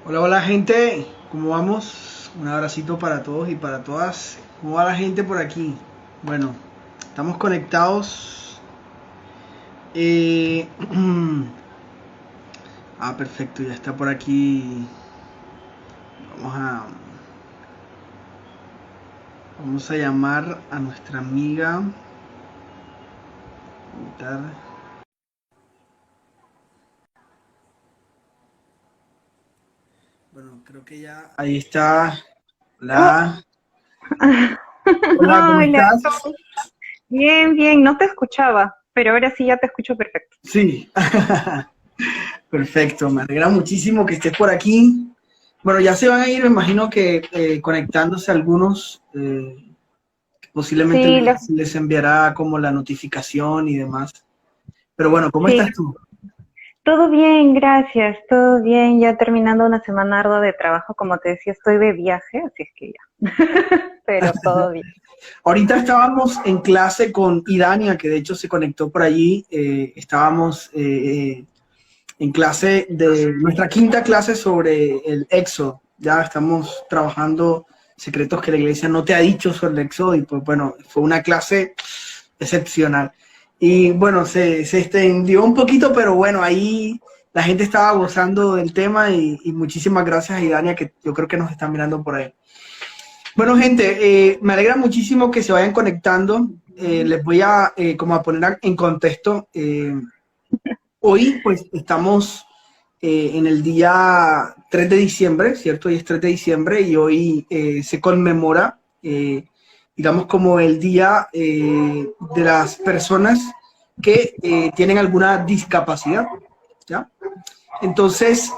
Hola, hola gente, ¿cómo vamos? Un abracito para todos y para todas. ¿Cómo va la gente por aquí? Bueno, estamos conectados. Eh, perfecto, ya está por aquí. Vamos a, vamos a llamar a nuestra amiga. Bueno, creo que ya. Ahí está. Oh. Hola. Hola, ¿cómo Hola, estás? bien, bien, no te escuchaba, pero ahora sí ya te escucho perfecto. Sí. Perfecto, me alegra muchísimo que estés por aquí. Bueno, ya se van a ir, me imagino que conectándose algunos, posiblemente Sí, les enviará como la notificación y demás. Pero bueno, ¿cómo sí, estás tú? todo bien, gracias, todo bien, ya terminando una semana ardua de trabajo, como te decía, estoy de viaje, así es que ya, pero todo bien. Ahorita estábamos en clase con Idania, que de hecho se conectó por allí. Estábamos en clase de nuestra quinta clase sobre el Éxodo. Ya estamos trabajando secretos que la iglesia no te ha dicho sobre el Éxodo y pues bueno, fue una clase excepcional. Y bueno, se extendió un poquito, pero bueno, ahí la gente estaba gozando del tema y muchísimas gracias a Idania, que yo creo que nos están mirando por ahí. Bueno, gente, me alegra muchísimo que se vayan conectando. Les voy a como a poner en contexto. Hoy pues estamos en el día 3 de diciembre, ¿cierto? Hoy es 3 de diciembre y hoy se conmemora, digamos, como el día de las personas que tienen alguna discapacidad, ¿ya? Entonces,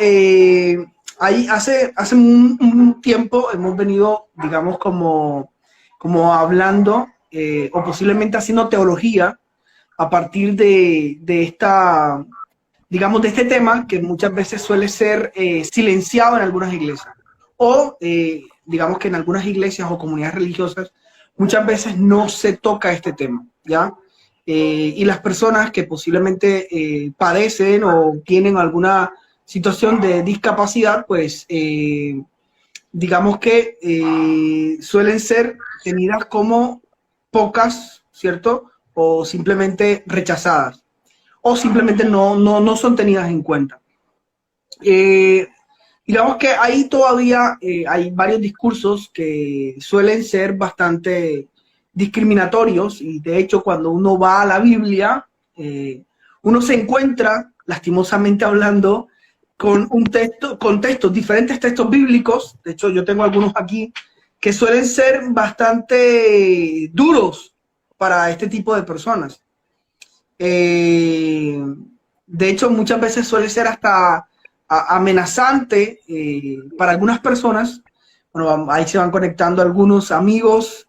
ahí hace un tiempo hemos venido, digamos, como hablando o posiblemente haciendo teología a partir de esta, digamos, de este tema que muchas veces suele ser silenciado en algunas iglesias. O, digamos que en algunas iglesias o comunidades religiosas muchas veces no se toca este tema, ¿ya? Y las personas que posiblemente padecen o tienen alguna situación de discapacidad, pues digamos que suelen ser tenidas como pocas, ¿cierto? O simplemente rechazadas o simplemente no son tenidas en cuenta. Eh, digamos que ahí todavía hay varios discursos que suelen ser bastante discriminatorios y de hecho cuando uno va a la Biblia, uno se encuentra, lastimosamente hablando, con textos, diferentes textos bíblicos, de hecho yo tengo algunos aquí, que suelen ser bastante duros para este tipo de personas. Eh, de hecho, muchas veces suele ser hasta amenazante para algunas personas. Bueno, ahí se van conectando algunos amigos.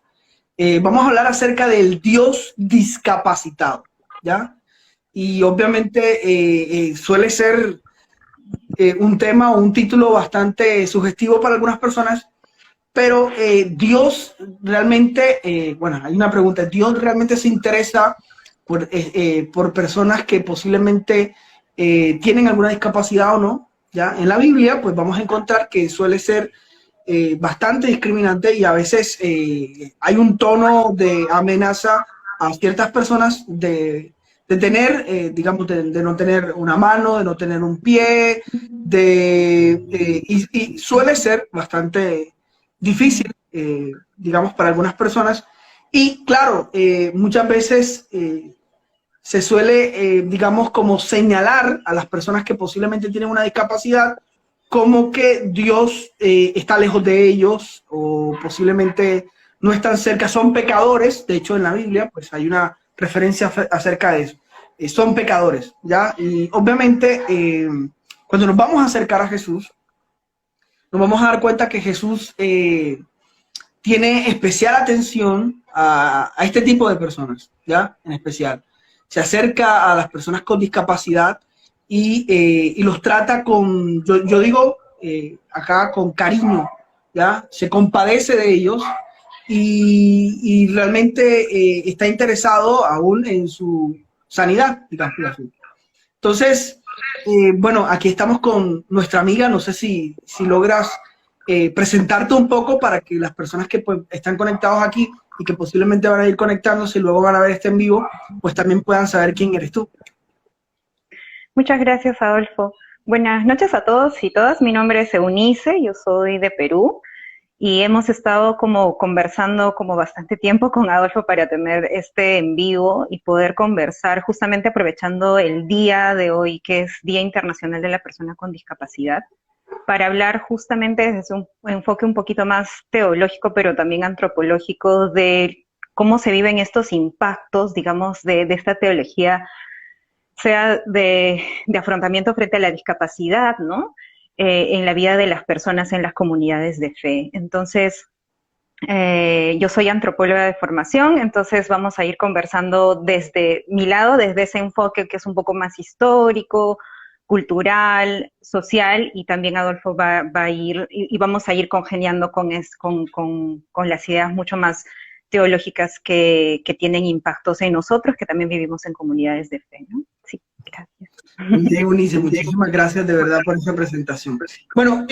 Vamos a hablar acerca del Dios discapacitado, ¿ya? Y obviamente suele ser un tema o un título bastante sugestivo para algunas personas, pero Dios realmente, bueno, hay una pregunta, ¿Dios realmente se interesa por personas que posiblemente tienen alguna discapacidad o no? ¿Ya? En la Biblia, pues vamos a encontrar que suele ser bastante discriminante y a veces hay un tono de amenaza a ciertas personas de tener, digamos, de no tener una mano, de no tener un pie, y suele ser bastante difícil, digamos, para algunas personas. Y claro, muchas veces se suele, digamos, como señalar a las personas que posiblemente tienen una discapacidad como que Dios está lejos de ellos o posiblemente no están cerca, son pecadores. De hecho, en la Biblia, pues hay una referencia acerca de eso. Son pecadores, ¿ya? Y obviamente, cuando nos vamos a acercar a Jesús, nos vamos a dar cuenta que Jesús tiene especial atención a este tipo de personas, ¿ya? En especial. Se acerca a las personas con discapacidad y los trata con, yo digo acá, con cariño, ¿ya? Se compadece de ellos y realmente está interesado aún en su sanidad, digamos así. Entonces, bueno, aquí estamos con nuestra amiga, no sé si logras presentarte un poco para que las personas que pues, están conectados aquí y que posiblemente van a ir conectándose y luego van a ver este en vivo, pues también puedan saber quién eres tú. Muchas gracias, Adolfo. Buenas noches a todos y todas. Mi nombre es Eunice, yo soy de Perú y hemos estado como conversando como bastante tiempo con Adolfo para tener este en vivo y poder conversar justamente aprovechando el día de hoy, que es Día Internacional de la Persona con Discapacidad, para hablar justamente desde un enfoque un poquito más teológico, pero también antropológico, de cómo se viven estos impactos, digamos, de esta teología, sea de afrontamiento frente a la discapacidad, ¿no? En la vida de las personas en las comunidades de fe. Entonces, yo soy antropóloga de formación, entonces vamos a ir conversando desde mi lado, desde ese enfoque que es un poco más histórico, cultural, social, y también Adolfo va a ir, y vamos a ir congeniando con las ideas mucho más teológicas que tienen impactos en nosotros, que también vivimos en comunidades de fe, ¿no? Sí, gracias. Muy bien, Eunice, muchísimas gracias de verdad por esa presentación. Bueno,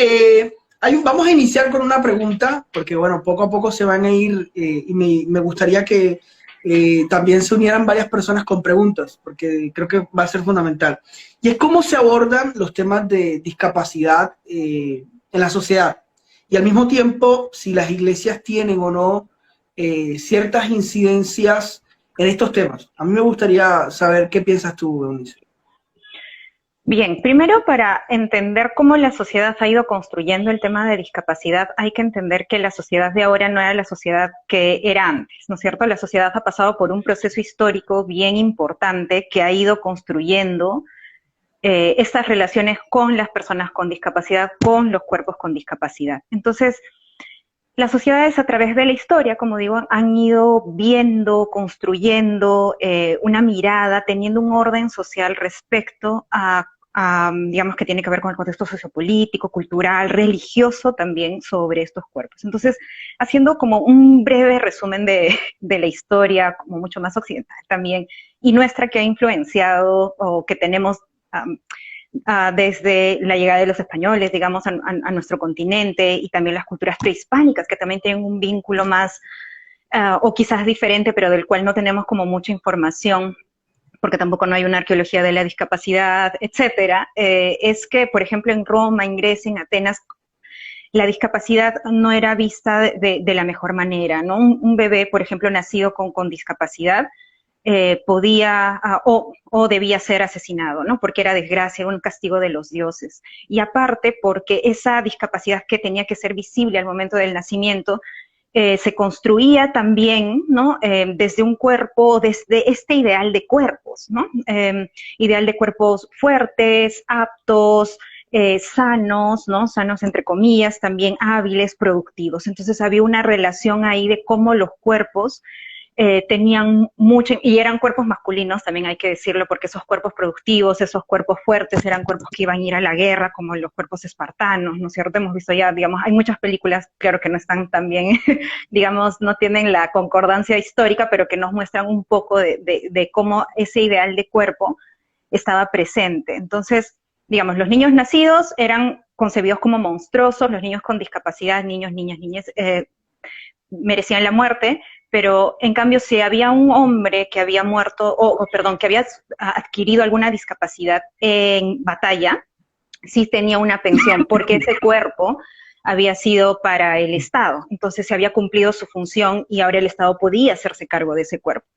vamos a iniciar con una pregunta, porque bueno, poco a poco se van a ir y me gustaría que también se unieran varias personas con preguntas, porque creo que va a ser fundamental. Y es cómo se abordan los temas de discapacidad en la sociedad. Y al mismo tiempo, si las iglesias tienen o no ciertas incidencias en estos temas. A mí me gustaría saber qué piensas tú, Eunice. Bien, primero para entender cómo la sociedad ha ido construyendo el tema de discapacidad, hay que entender que la sociedad de ahora no era la sociedad que era antes, ¿no es cierto? La sociedad ha pasado por un proceso histórico bien importante que ha ido construyendo estas relaciones con las personas con discapacidad, con los cuerpos con discapacidad. Entonces, las sociedades a través de la historia, como digo, han ido viendo, construyendo una mirada, teniendo un orden social respecto digamos, que tiene que ver con el contexto sociopolítico, cultural, religioso también sobre estos cuerpos. Entonces, haciendo como un breve resumen de la historia, como mucho más occidental también, y nuestra, que ha influenciado o que tenemos desde la llegada de los españoles, digamos, a nuestro continente, y también las culturas prehispánicas, que también tienen un vínculo más, o quizás diferente, pero del cual no tenemos como mucha información, porque tampoco no hay una arqueología de la discapacidad, etcétera, es que, por ejemplo, en Roma, en Grecia, en Atenas, la discapacidad no era vista de la mejor manera, ¿no? Un bebé, por ejemplo, nacido con discapacidad, podía o debía ser asesinado, ¿no? Porque era desgracia, un castigo de los dioses. Y aparte, porque esa discapacidad que tenía que ser visible al momento del nacimiento, se construía también, ¿no? Desde un cuerpo, desde este ideal de cuerpos, ¿no? Ideal de cuerpos fuertes, aptos, sanos, ¿no? Sanos entre comillas, también hábiles, productivos. Entonces había una relación ahí de cómo los cuerpos tenían mucho, y eran cuerpos masculinos, también hay que decirlo, porque esos cuerpos productivos, esos cuerpos fuertes, eran cuerpos que iban a ir a la guerra, como los cuerpos espartanos, ¿no es cierto? Hemos visto ya, digamos, hay muchas películas, claro que no están tan bien, digamos, no tienen la concordancia histórica, pero que nos muestran un poco de cómo ese ideal de cuerpo estaba presente. Entonces, digamos, los niños nacidos eran concebidos como monstruosos, los niños con discapacidad, niños, niñas, niñas, merecían la muerte, pero en cambio si había un hombre que había muerto, perdón, que había adquirido alguna discapacidad en batalla, sí tenía una pensión, porque ese cuerpo había sido para el Estado, entonces se había cumplido su función y ahora el Estado podía hacerse cargo de ese cuerpo.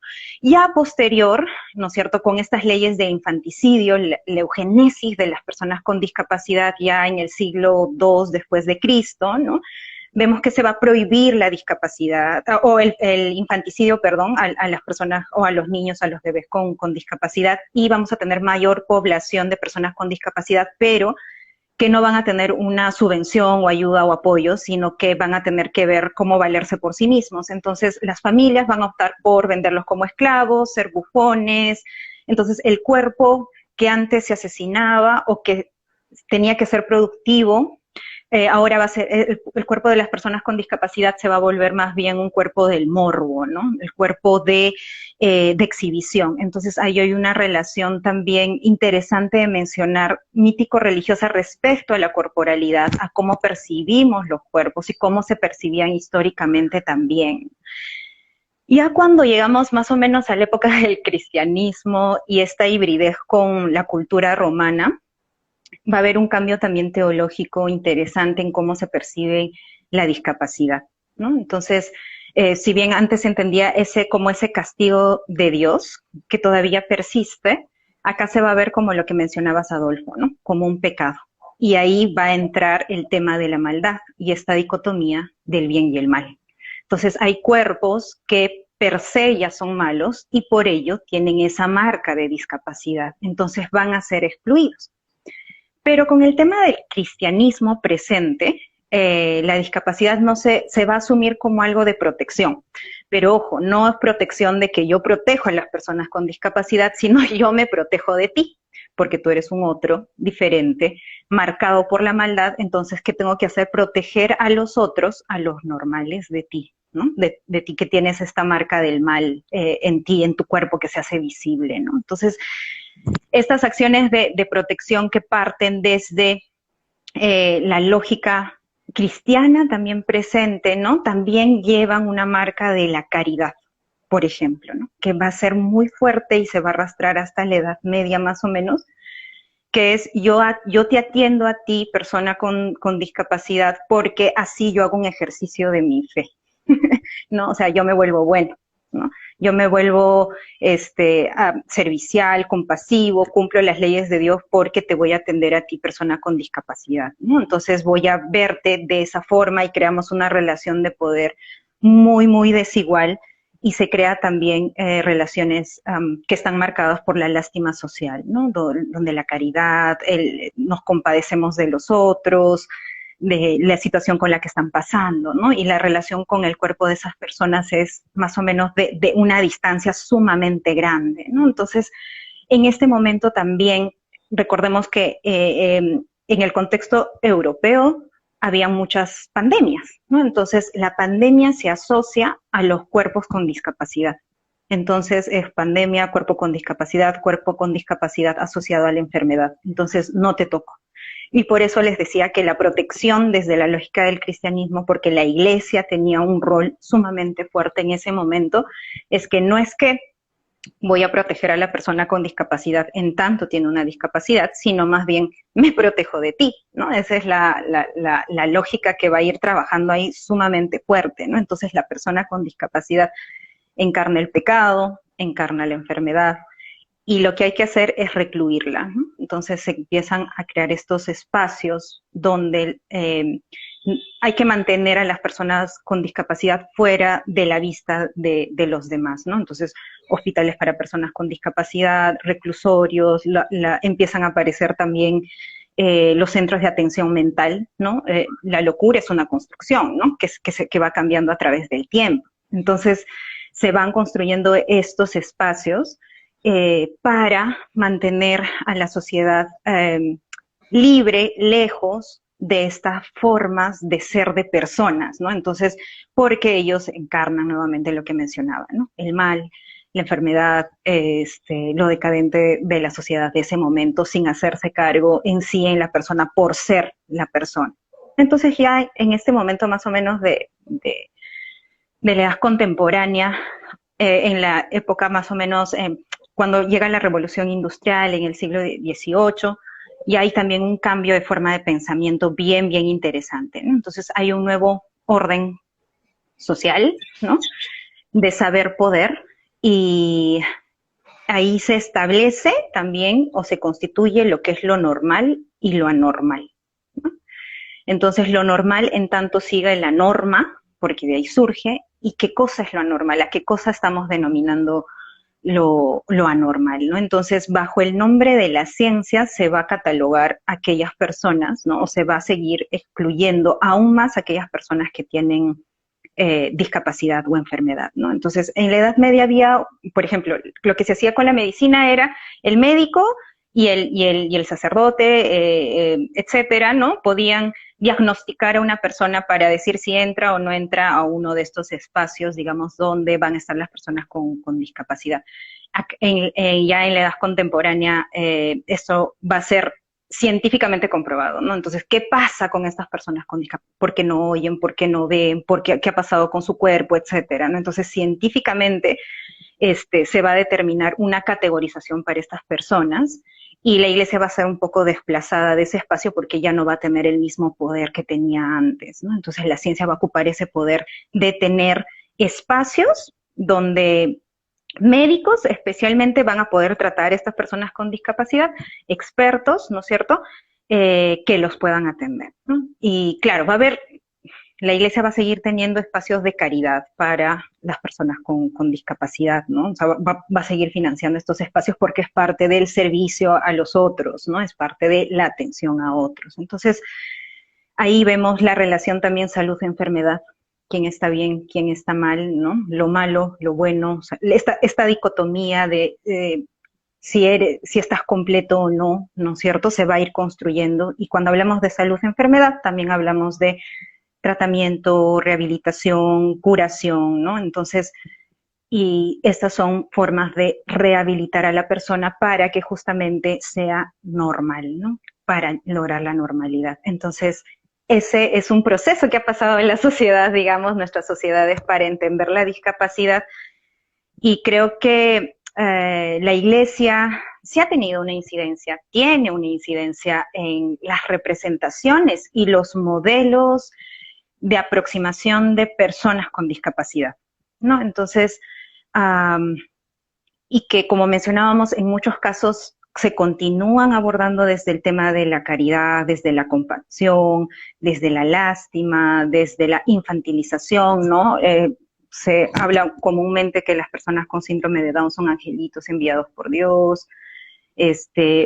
Ya a posterior, ¿no es cierto?, con estas leyes de infanticidio, la eugenesis de las personas con discapacidad ya en el siglo II después de Cristo, ¿no?, vemos que se va a prohibir la discapacidad, o el infanticidio, perdón, a las personas, o a los niños, a los bebés con discapacidad, y vamos a tener mayor población de personas con discapacidad, pero que no van a tener una subvención o ayuda o apoyo, sino que van a tener que ver cómo valerse por sí mismos. Entonces, las familias van a optar por venderlos como esclavos, ser bufones. Entonces, el cuerpo que antes se asesinaba o que tenía que ser productivo, ahora va a ser, el cuerpo de las personas con discapacidad se va a volver más bien un cuerpo del morbo, ¿no? El cuerpo de exhibición. Entonces ahí hay una relación también interesante de mencionar mítico-religiosa respecto a la corporalidad, a cómo percibimos los cuerpos y cómo se percibían históricamente también. Ya cuando llegamos más o menos a la época del cristianismo y esta hibridez con la cultura romana, va a haber un cambio también teológico interesante en cómo se percibe la discapacidad, ¿no? Entonces, si bien antes se entendía como ese castigo de Dios, que todavía persiste, acá se va a ver como lo que mencionabas, Adolfo, ¿no? Como un pecado. Y ahí va a entrar el tema de la maldad y esta dicotomía del bien y el mal. Entonces, hay cuerpos que per se ya son malos y por ello tienen esa marca de discapacidad. Entonces, van a ser excluidos. Pero con el tema del cristianismo presente, la discapacidad no se va a asumir como algo de protección. Pero ojo, no es protección de que yo protejo a las personas con discapacidad, sino yo me protejo de ti, porque tú eres un otro diferente, marcado por la maldad. Entonces, ¿qué tengo que hacer? Proteger a los otros, a los normales de ti, ¿no? De ti que tienes esta marca del mal en ti, en tu cuerpo, que se hace visible, ¿no? Entonces, estas acciones de protección que parten desde la lógica cristiana también presente, ¿no? También llevan una marca de la caridad, por ejemplo, ¿no? Que va a ser muy fuerte y se va a arrastrar hasta la Edad Media más o menos, que es yo te atiendo a ti, persona con discapacidad, porque así yo hago un ejercicio de mi fe, ¿no? O sea, yo me vuelvo bueno, ¿no? Yo me vuelvo servicial, compasivo, cumplo las leyes de Dios porque te voy a atender a ti, persona con discapacidad, ¿no? Entonces voy a verte de esa forma y creamos una relación de poder muy, muy desigual y se crea también relaciones que están marcadas por la lástima social, ¿no? Donde la caridad, nos compadecemos de los otros, de la situación con la que están pasando, ¿no? Y la relación con el cuerpo de esas personas es más o menos de una distancia sumamente grande, ¿no? Entonces, en este momento también, recordemos que en el contexto europeo había muchas pandemias, ¿no? Entonces, la pandemia se asocia a los cuerpos con discapacidad. Entonces, es pandemia, cuerpo con discapacidad asociado a la enfermedad. Entonces, no te toco. Y por eso les decía que la protección desde la lógica del cristianismo, porque la iglesia tenía un rol sumamente fuerte en ese momento, es que no es que voy a proteger a la persona con discapacidad en tanto tiene una discapacidad, sino más bien me protejo de ti, ¿no? Esa es la lógica que va a ir trabajando ahí sumamente fuerte, ¿no? Entonces la persona con discapacidad encarna el pecado, encarna la enfermedad, y lo que hay que hacer es recluirla, ¿no? Entonces se empiezan a crear estos espacios donde hay que mantener a las personas con discapacidad fuera de la vista de los demás, ¿no? Entonces, hospitales para personas con discapacidad, reclusorios, empiezan a aparecer también los centros de atención mental, ¿no? La locura es una construcción, ¿no? Que va cambiando a través del tiempo. Entonces, se van construyendo estos espacios para mantener a la sociedad libre, lejos de estas formas de ser de personas, ¿no? Entonces, porque ellos encarnan nuevamente lo que mencionaba, ¿no? El mal, la enfermedad, lo decadente de la sociedad de ese momento, sin hacerse cargo en sí en la persona por ser la persona. Entonces ya en este momento más o menos de la edad contemporánea, en la época más o menos cuando llega la revolución industrial en el siglo XVIII, y hay también un cambio de forma de pensamiento bien, bien interesante, ¿no? Entonces hay un nuevo orden social, ¿no? De saber poder, y ahí se establece también o se constituye lo que es lo normal y lo anormal, ¿no? Entonces lo normal en tanto sigue la norma, porque de ahí surge, y qué cosa es lo anormal, a qué cosa estamos denominando lo anormal, ¿no? Entonces, bajo el nombre de la ciencia se va a catalogar a aquellas personas, ¿no? O se va a seguir excluyendo aún más a aquellas personas que tienen discapacidad o enfermedad, ¿no? Entonces, en la Edad Media había, por ejemplo, lo que se hacía con la medicina era el médico y el sacerdote, etcétera, ¿no? Podían diagnosticar a una persona para decir si entra o no entra a uno de estos espacios, digamos, donde van a estar las personas con discapacidad. Ya en la edad contemporánea, eso va a ser científicamente comprobado, ¿no? Entonces, ¿qué pasa con estas personas con discapacidad? ¿Por qué no oyen? ¿Por qué no ven? ¿Qué ha pasado con su cuerpo? Etcétera, ¿no? Entonces, científicamente, se va a determinar una categorización para estas personas y la iglesia va a ser un poco desplazada de ese espacio porque ya no va a tener el mismo poder que tenía antes, ¿no? Entonces, la ciencia va a ocupar ese poder de tener espacios donde médicos especialmente van a poder tratar a estas personas con discapacidad, expertos, ¿no es cierto?, que los puedan atender, ¿no? Y claro, la iglesia va a seguir teniendo espacios de caridad para las personas con discapacidad, ¿no? O sea, va a seguir financiando estos espacios porque es parte del servicio a los otros, ¿no? Es parte de la atención a otros. Entonces, ahí vemos la relación también salud-enfermedad, quién está bien, quién está mal, ¿no? Lo malo, lo bueno, o sea, esta dicotomía de si estás completo o no, ¿no es cierto? Se va a ir construyendo y cuando hablamos de salud-enfermedad también hablamos de tratamiento, rehabilitación, curación, ¿no? Entonces, y estas son formas de rehabilitar a la persona para que justamente sea normal, ¿no? Para lograr la normalidad. Entonces, ese es un proceso que ha pasado en la sociedad, digamos, nuestras sociedades para entender la discapacidad y creo que la iglesia sí ha tenido una incidencia, tiene una incidencia en las representaciones y los modelos de aproximación de personas con discapacidad, ¿no? Entonces, y que como mencionábamos, en muchos casos se continúan abordando desde el tema de la caridad, desde la compasión, desde la lástima, desde la infantilización, ¿no? Se habla comúnmente que las personas con síndrome de Down son angelitos enviados por Dios,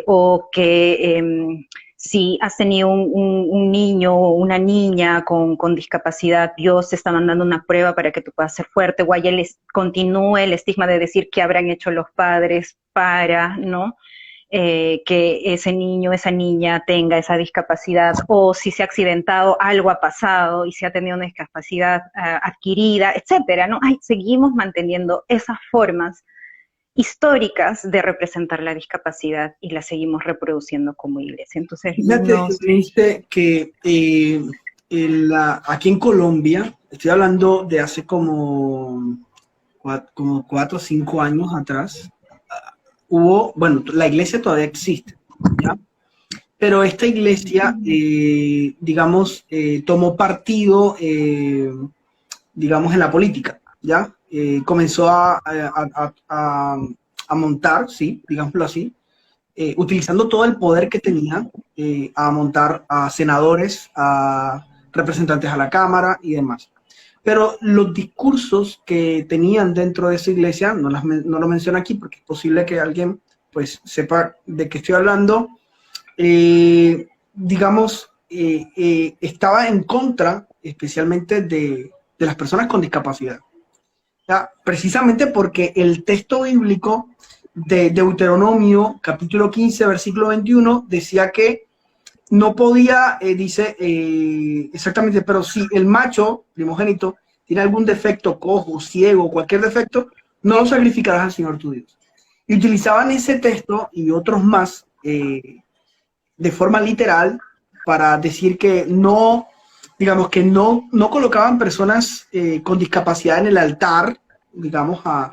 o que si has tenido un niño o una niña con discapacidad, Dios te está mandando una prueba para que tú puedas ser fuerte, o ahí continúe el estigma de decir qué habrán hecho los padres para, ¿no? Que ese niño, esa niña tenga esa discapacidad, o si se ha accidentado, algo ha pasado y se ha tenido una discapacidad adquirida, etcétera, ¿no? Seguimos manteniendo esas formas históricas de representar la discapacidad y la seguimos reproduciendo como iglesia. Entonces, fíjate que aquí en Colombia, estoy hablando de hace como 4 o 5 años atrás, bueno, la iglesia todavía existe, ¿ya? Pero esta iglesia, digamos, tomó partido, digamos, en la política, ¿ya? Comenzó a montar, sí, digámoslo así, utilizando todo el poder que tenía, a montar a senadores, a representantes a la Cámara y demás. Pero los discursos que tenían dentro de esa iglesia, no lo menciono aquí porque es posible que alguien pues sepa de qué estoy hablando, digamos, estaba en contra especialmente de las personas con discapacidad. ¿Ya? Precisamente porque el texto bíblico de Deuteronomio, capítulo 15, versículo 21, decía que no podía, dice exactamente, pero si el macho primogénito tiene algún defecto, cojo, ciego, cualquier defecto, no lo sacrificarás al Señor tu Dios. Y utilizaban ese texto y otros más de forma literal para decir que no, digamos que no colocaban personas con discapacidad en el altar, digamos, a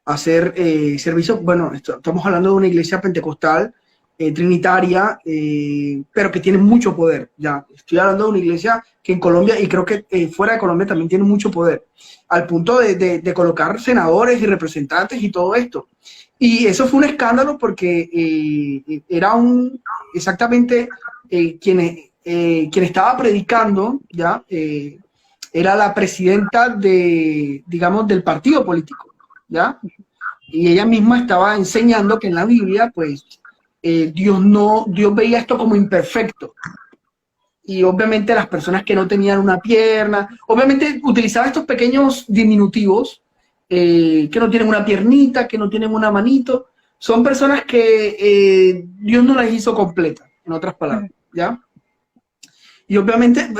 hacer servicio. Bueno, estamos hablando de una iglesia pentecostal, trinitaria, pero que tiene mucho poder. Ya estoy hablando de una iglesia que en Colombia, y creo que fuera de Colombia también tiene mucho poder, al punto de colocar senadores y representantes y todo esto. Y eso fue un escándalo porque era exactamente quien estaba predicando, ya era la presidenta digamos, del partido político, ¿ya? y ella misma estaba enseñando que en la Biblia, pues, Dios veía esto como imperfecto. Y obviamente las personas que no tenían una pierna, obviamente utilizaba estos pequeños diminutivos, que no tienen una piernita, que no tienen una manito, son personas que Dios no las hizo completas, en otras palabras, ¿ya? Y obviamente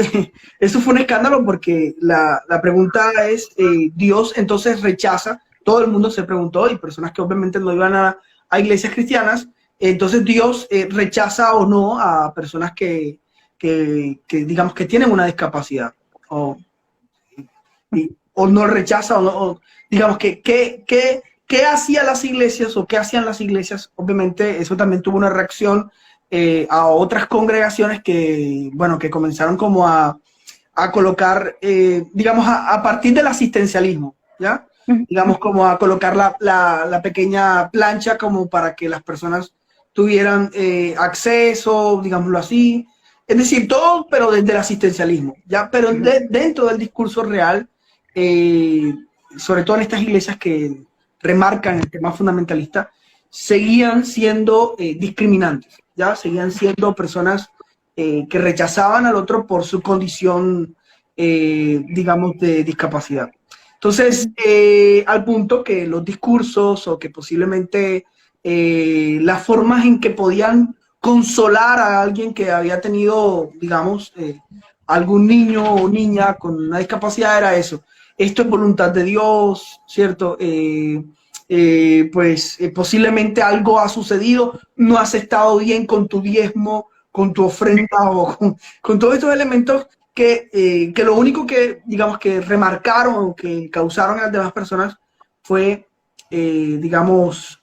eso fue un escándalo porque la pregunta es, Dios entonces rechaza, todo el mundo se preguntó, y personas que obviamente no iban a iglesias cristianas, entonces Dios rechaza o no a personas que digamos que tienen una discapacidad, o, o no rechaza, o digamos ¿qué hacían las iglesias o qué hacían las iglesias? Obviamente eso también tuvo una reacción a otras congregaciones que, bueno, que comenzaron como a colocar, digamos, a partir del asistencialismo, ¿ya? Digamos, como a colocar la pequeña plancha como para que las personas tuvieran acceso, digámoslo así. Es decir, todo, pero desde el asistencialismo, ¿ya? Pero dentro del discurso real, eh, sobre todo en estas iglesias que remarcan el tema fundamentalista, seguían siendo discriminantes, ¿ya? Seguían siendo personas que rechazaban al otro por su condición, digamos, de discapacidad. Entonces, al punto que los discursos o que posiblemente las formas en que podían consolar a alguien que había tenido, digamos, algún niño o niña con una discapacidad era eso. Esto es voluntad de Dios, ¿cierto? Pues posiblemente algo ha sucedido, no has estado bien con tu diezmo, con tu ofrenda o con todos estos elementos que lo único que, digamos, que remarcaron o que causaron a las demás personas fue, digamos,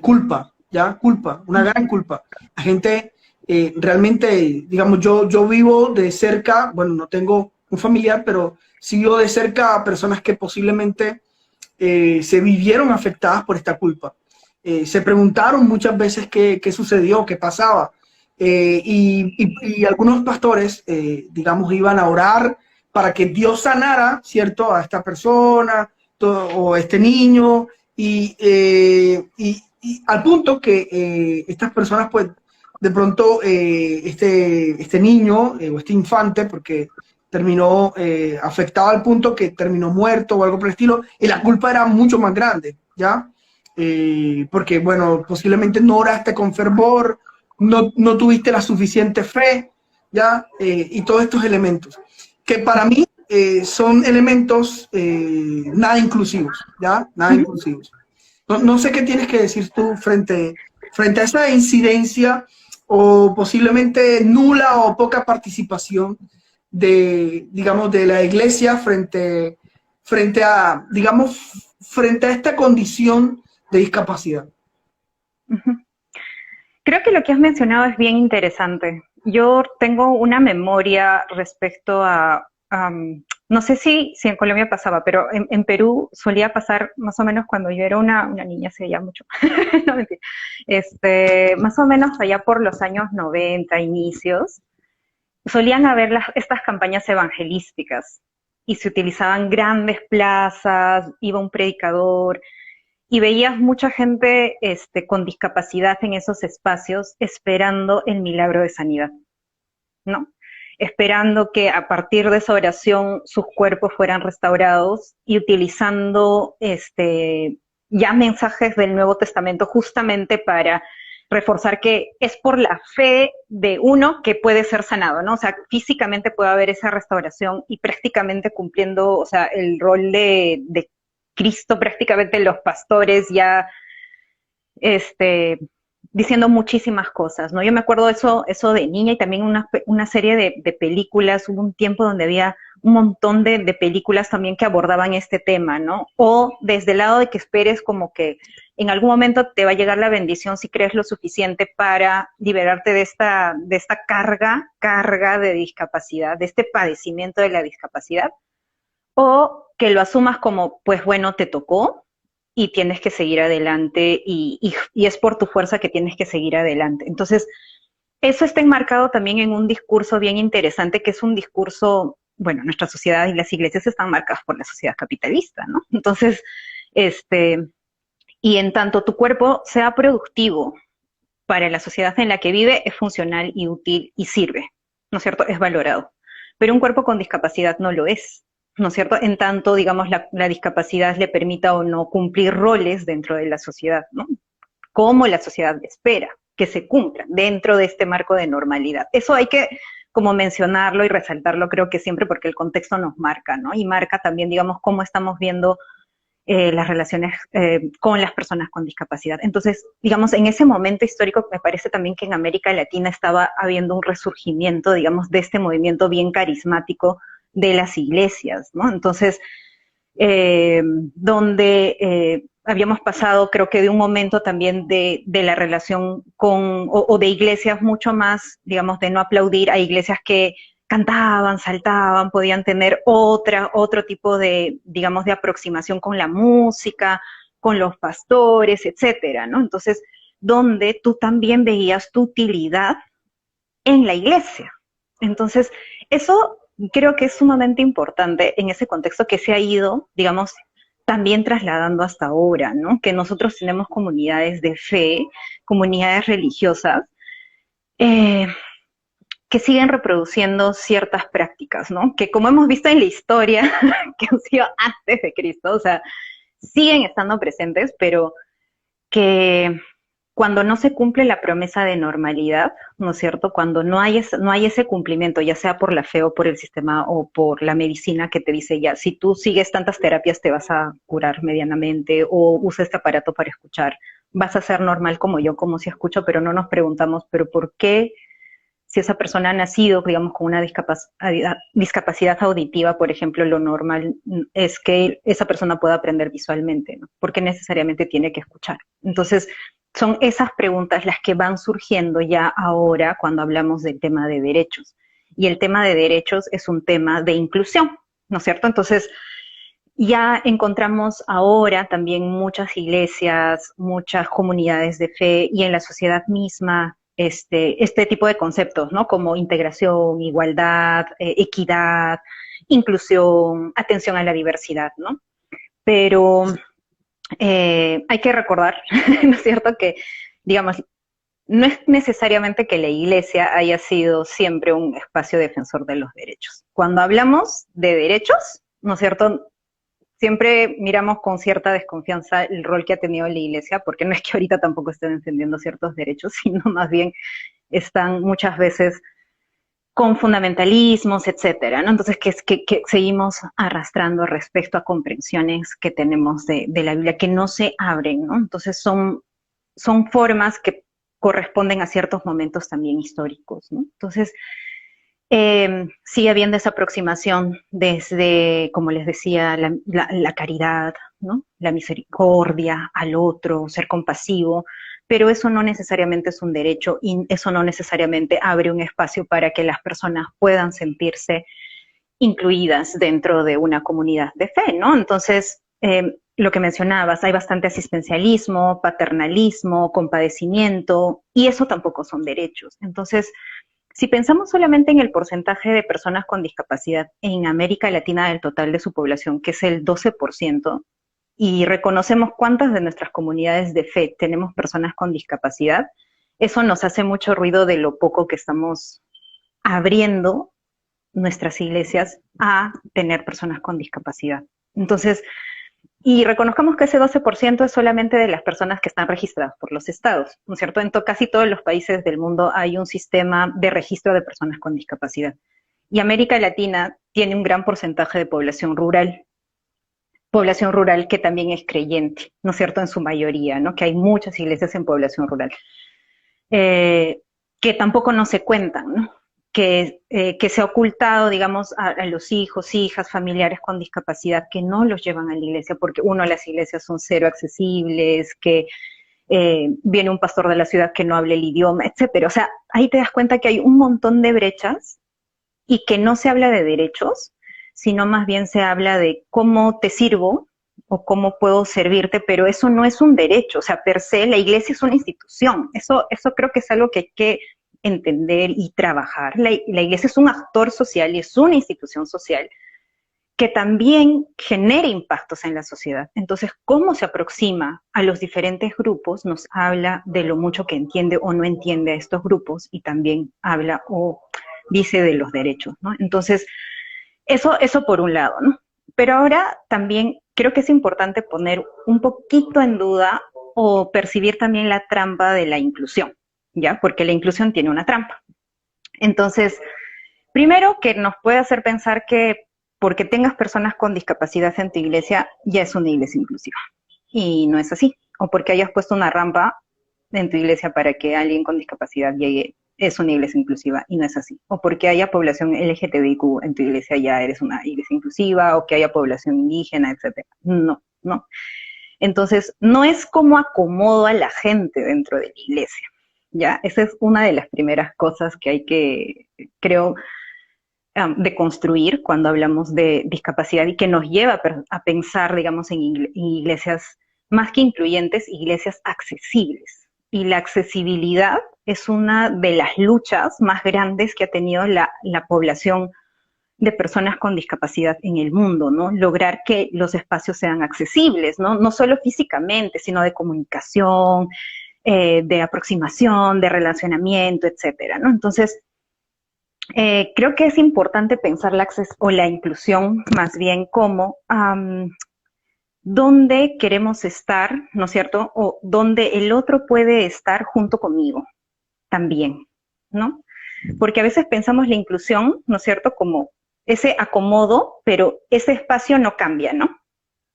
culpa, ¿ya? Culpa, una gran culpa. La gente realmente, digamos, yo vivo de cerca, bueno, no tengo un familiar, pero sí vivo de cerca a personas que posiblemente se vivieron afectadas por esta culpa. Se preguntaron muchas veces qué sucedió, qué pasaba. Y algunos pastores, digamos, iban a orar para que Dios sanara, ¿cierto?, a esta persona o a este niño. Y al punto que estas personas, pues, de pronto, este niño o este infante, porque terminó afectado al punto que terminó muerto o algo por el estilo, y la culpa era mucho más grande, ¿ya? Porque, bueno, posiblemente no oraste con fervor, no tuviste la suficiente fe, ¿ya? Y todos estos elementos, que para mí son elementos nada inclusivos, ¿ya? Nada inclusivos. No sé qué tienes que decir tú frente a esa incidencia o posiblemente nula o poca participación de, digamos, de la iglesia frente a, digamos, frente a esta condición de discapacidad. Creo que lo que has mencionado es bien interesante. Yo tengo una memoria respecto a, no sé si en Colombia pasaba, pero en Perú solía pasar más o menos cuando yo era una niña, hace ya mucho, no mentira, más o menos allá por los años 90, inicios, solían haber estas campañas evangelísticas y se utilizaban grandes plazas, iba un predicador, y veías mucha gente con discapacidad en esos espacios esperando el milagro de sanidad, ¿no? Esperando que a partir de esa oración sus cuerpos fueran restaurados y utilizando ya mensajes del Nuevo Testamento justamente para reforzar que es por la fe de uno que puede ser sanado, ¿no? O sea, físicamente puede haber esa restauración y prácticamente cumpliendo, o sea, el rol de Cristo, prácticamente los pastores ya diciendo muchísimas cosas, ¿no? Yo me acuerdo eso de niña y también una serie de películas, hubo un tiempo donde había un montón de películas también que abordaban este tema, ¿no? O desde el lado de que esperes como que en algún momento te va a llegar la bendición si crees lo suficiente para liberarte de esta carga de discapacidad, de este padecimiento de la discapacidad, o que lo asumas como, pues bueno, te tocó y tienes que seguir adelante y es por tu fuerza que tienes que seguir adelante. Entonces, eso está enmarcado también en un discurso bien interesante, que es un discurso, bueno, nuestra sociedad y las iglesias están marcadas por la sociedad capitalista, ¿no? Entonces, y en tanto tu cuerpo sea productivo para la sociedad en la que vive, es funcional y útil y sirve, ¿no es cierto? Es valorado. Pero un cuerpo con discapacidad no lo es, ¿no es cierto? En tanto, digamos, la discapacidad le permita o no cumplir roles dentro de la sociedad, ¿no? Como la sociedad espera que se cumplan dentro de este marco de normalidad. Eso hay que como mencionarlo y resaltarlo, creo que siempre, porque el contexto nos marca, ¿no? Y marca también, digamos, cómo estamos viendo las relaciones con las personas con discapacidad. Entonces, digamos, en ese momento histórico me parece también que en América Latina estaba habiendo un resurgimiento, digamos, de este movimiento bien carismático de las iglesias, ¿no? Entonces, donde habíamos pasado, creo que de un momento también de la relación con, o de iglesias mucho más, digamos, de no aplaudir a iglesias que cantaban, saltaban, podían tener otro tipo de, digamos, de aproximación con la música, con los pastores, etcétera, ¿no? Entonces, donde tú también veías tu utilidad en la iglesia. Entonces, eso creo que es sumamente importante en ese contexto que se ha ido, digamos, también trasladando hasta ahora, ¿no? Que nosotros tenemos comunidades de fe, comunidades religiosas, eh, que siguen reproduciendo ciertas prácticas, ¿no? Que como hemos visto en la historia, que han sido antes de Cristo, o sea, siguen estando presentes, pero que cuando no se cumple la promesa de normalidad, ¿no es cierto? Cuando no hay ese cumplimiento, ya sea por la fe o por el sistema o por la medicina que te dice ya, si tú sigues tantas terapias te vas a curar medianamente o usa este aparato para escuchar, vas a ser normal como yo, como si escucho, pero no nos preguntamos, pero ¿por qué si esa persona ha nacido, digamos, con una discapacidad auditiva, por ejemplo, lo normal es que esa persona pueda aprender visualmente, ¿no? Porque necesariamente tiene que escuchar. Entonces, son esas preguntas las que van surgiendo ya ahora cuando hablamos del tema de derechos. Y el tema de derechos es un tema de inclusión, ¿no es cierto? Entonces, ya encontramos ahora también muchas iglesias, muchas comunidades de fe y en la sociedad misma este tipo de conceptos, ¿no? Como integración, igualdad, equidad, inclusión, atención a la diversidad, ¿no? Pero hay que recordar, ¿no es cierto?, que, digamos, no es necesariamente que la iglesia haya sido siempre un espacio defensor de los derechos. Cuando hablamos de derechos, ¿no es cierto?, siempre miramos con cierta desconfianza el rol que ha tenido la iglesia, porque no es que ahorita tampoco estén defendiendo ciertos derechos, sino más bien están muchas veces con fundamentalismos, etcétera, ¿no? Entonces, que seguimos arrastrando respecto a comprensiones que tenemos de la Biblia, que no se abren, ¿no? Entonces, son formas que corresponden a ciertos momentos también históricos, ¿no? Entonces, sigue habiendo esa aproximación desde, como les decía, la caridad, ¿no? La misericordia al otro, ser compasivo, pero eso no necesariamente es un derecho y eso no necesariamente abre un espacio para que las personas puedan sentirse incluidas dentro de una comunidad de fe, ¿no? Entonces, lo que mencionabas, hay bastante asistencialismo, paternalismo, compadecimiento, y eso tampoco son derechos. Entonces, si pensamos solamente en el porcentaje de personas con discapacidad en América Latina del total de su población, que es el 12%, y reconocemos cuántas de nuestras comunidades de fe tenemos personas con discapacidad, eso nos hace mucho ruido de lo poco que estamos abriendo nuestras iglesias a tener personas con discapacidad. Entonces, y reconozcamos que ese 12% es solamente de las personas que están registradas por los estados, ¿no es cierto? En casi todos los países del mundo hay un sistema de registro de personas con discapacidad. Y América Latina tiene un gran porcentaje de población rural que también es creyente, ¿no es cierto?, en su mayoría, ¿no? Que hay muchas iglesias en población rural, que tampoco no se cuentan, ¿no? Que se ha ocultado, digamos, a los hijos, hijas, familiares con discapacidad que no los llevan a la iglesia, porque uno, las iglesias son cero accesibles, que viene un pastor de la ciudad que no hable el idioma, etcétera. O sea, ahí te das cuenta que hay un montón de brechas y que no se habla de derechos, sino más bien se habla de cómo te sirvo o cómo puedo servirte, pero eso no es un derecho, o sea, per se la iglesia es una institución, eso creo que es algo que hay que entender y trabajar. La iglesia es un actor social y es una institución social que también genere impactos en la sociedad. Entonces, cómo se aproxima a los diferentes grupos nos habla de lo mucho que entiende o no entiende a estos grupos y también habla o dice de los derechos, ¿no? Entonces, eso por un lado, ¿no? Pero ahora también creo que es importante poner un poquito en duda o percibir también la trampa de la inclusión, ¿ya? Porque la inclusión tiene una trampa. Entonces, primero que nos puede hacer pensar que porque tengas personas con discapacidad en tu iglesia, ya es una iglesia inclusiva. Y no es así. O porque hayas puesto una rampa en tu iglesia para que alguien con discapacidad llegue, es una iglesia inclusiva, y no es así. O porque haya población LGTBIQ en tu iglesia, ya eres una iglesia inclusiva, o que haya población indígena, etc. No, no. Entonces, no es como acomodo a la gente dentro de la iglesia, ¿ya? Esa es una de las primeras cosas que hay que, creo, de construir cuando hablamos de discapacidad y que nos lleva a pensar, digamos, en iglesias más que incluyentes, iglesias accesibles. Y la accesibilidad es una de las luchas más grandes que ha tenido la población de personas con discapacidad en el mundo, ¿no? Lograr que los espacios sean accesibles, ¿no? No solo físicamente, sino de comunicación, de aproximación, de relacionamiento, etcétera, ¿no? Entonces, creo que es importante pensar la inclusión más bien como dónde queremos estar, ¿no es cierto? O dónde el otro puede estar junto conmigo también, ¿no? Porque a veces pensamos la inclusión, ¿no es cierto?, como ese acomodo, pero ese espacio no cambia, ¿no?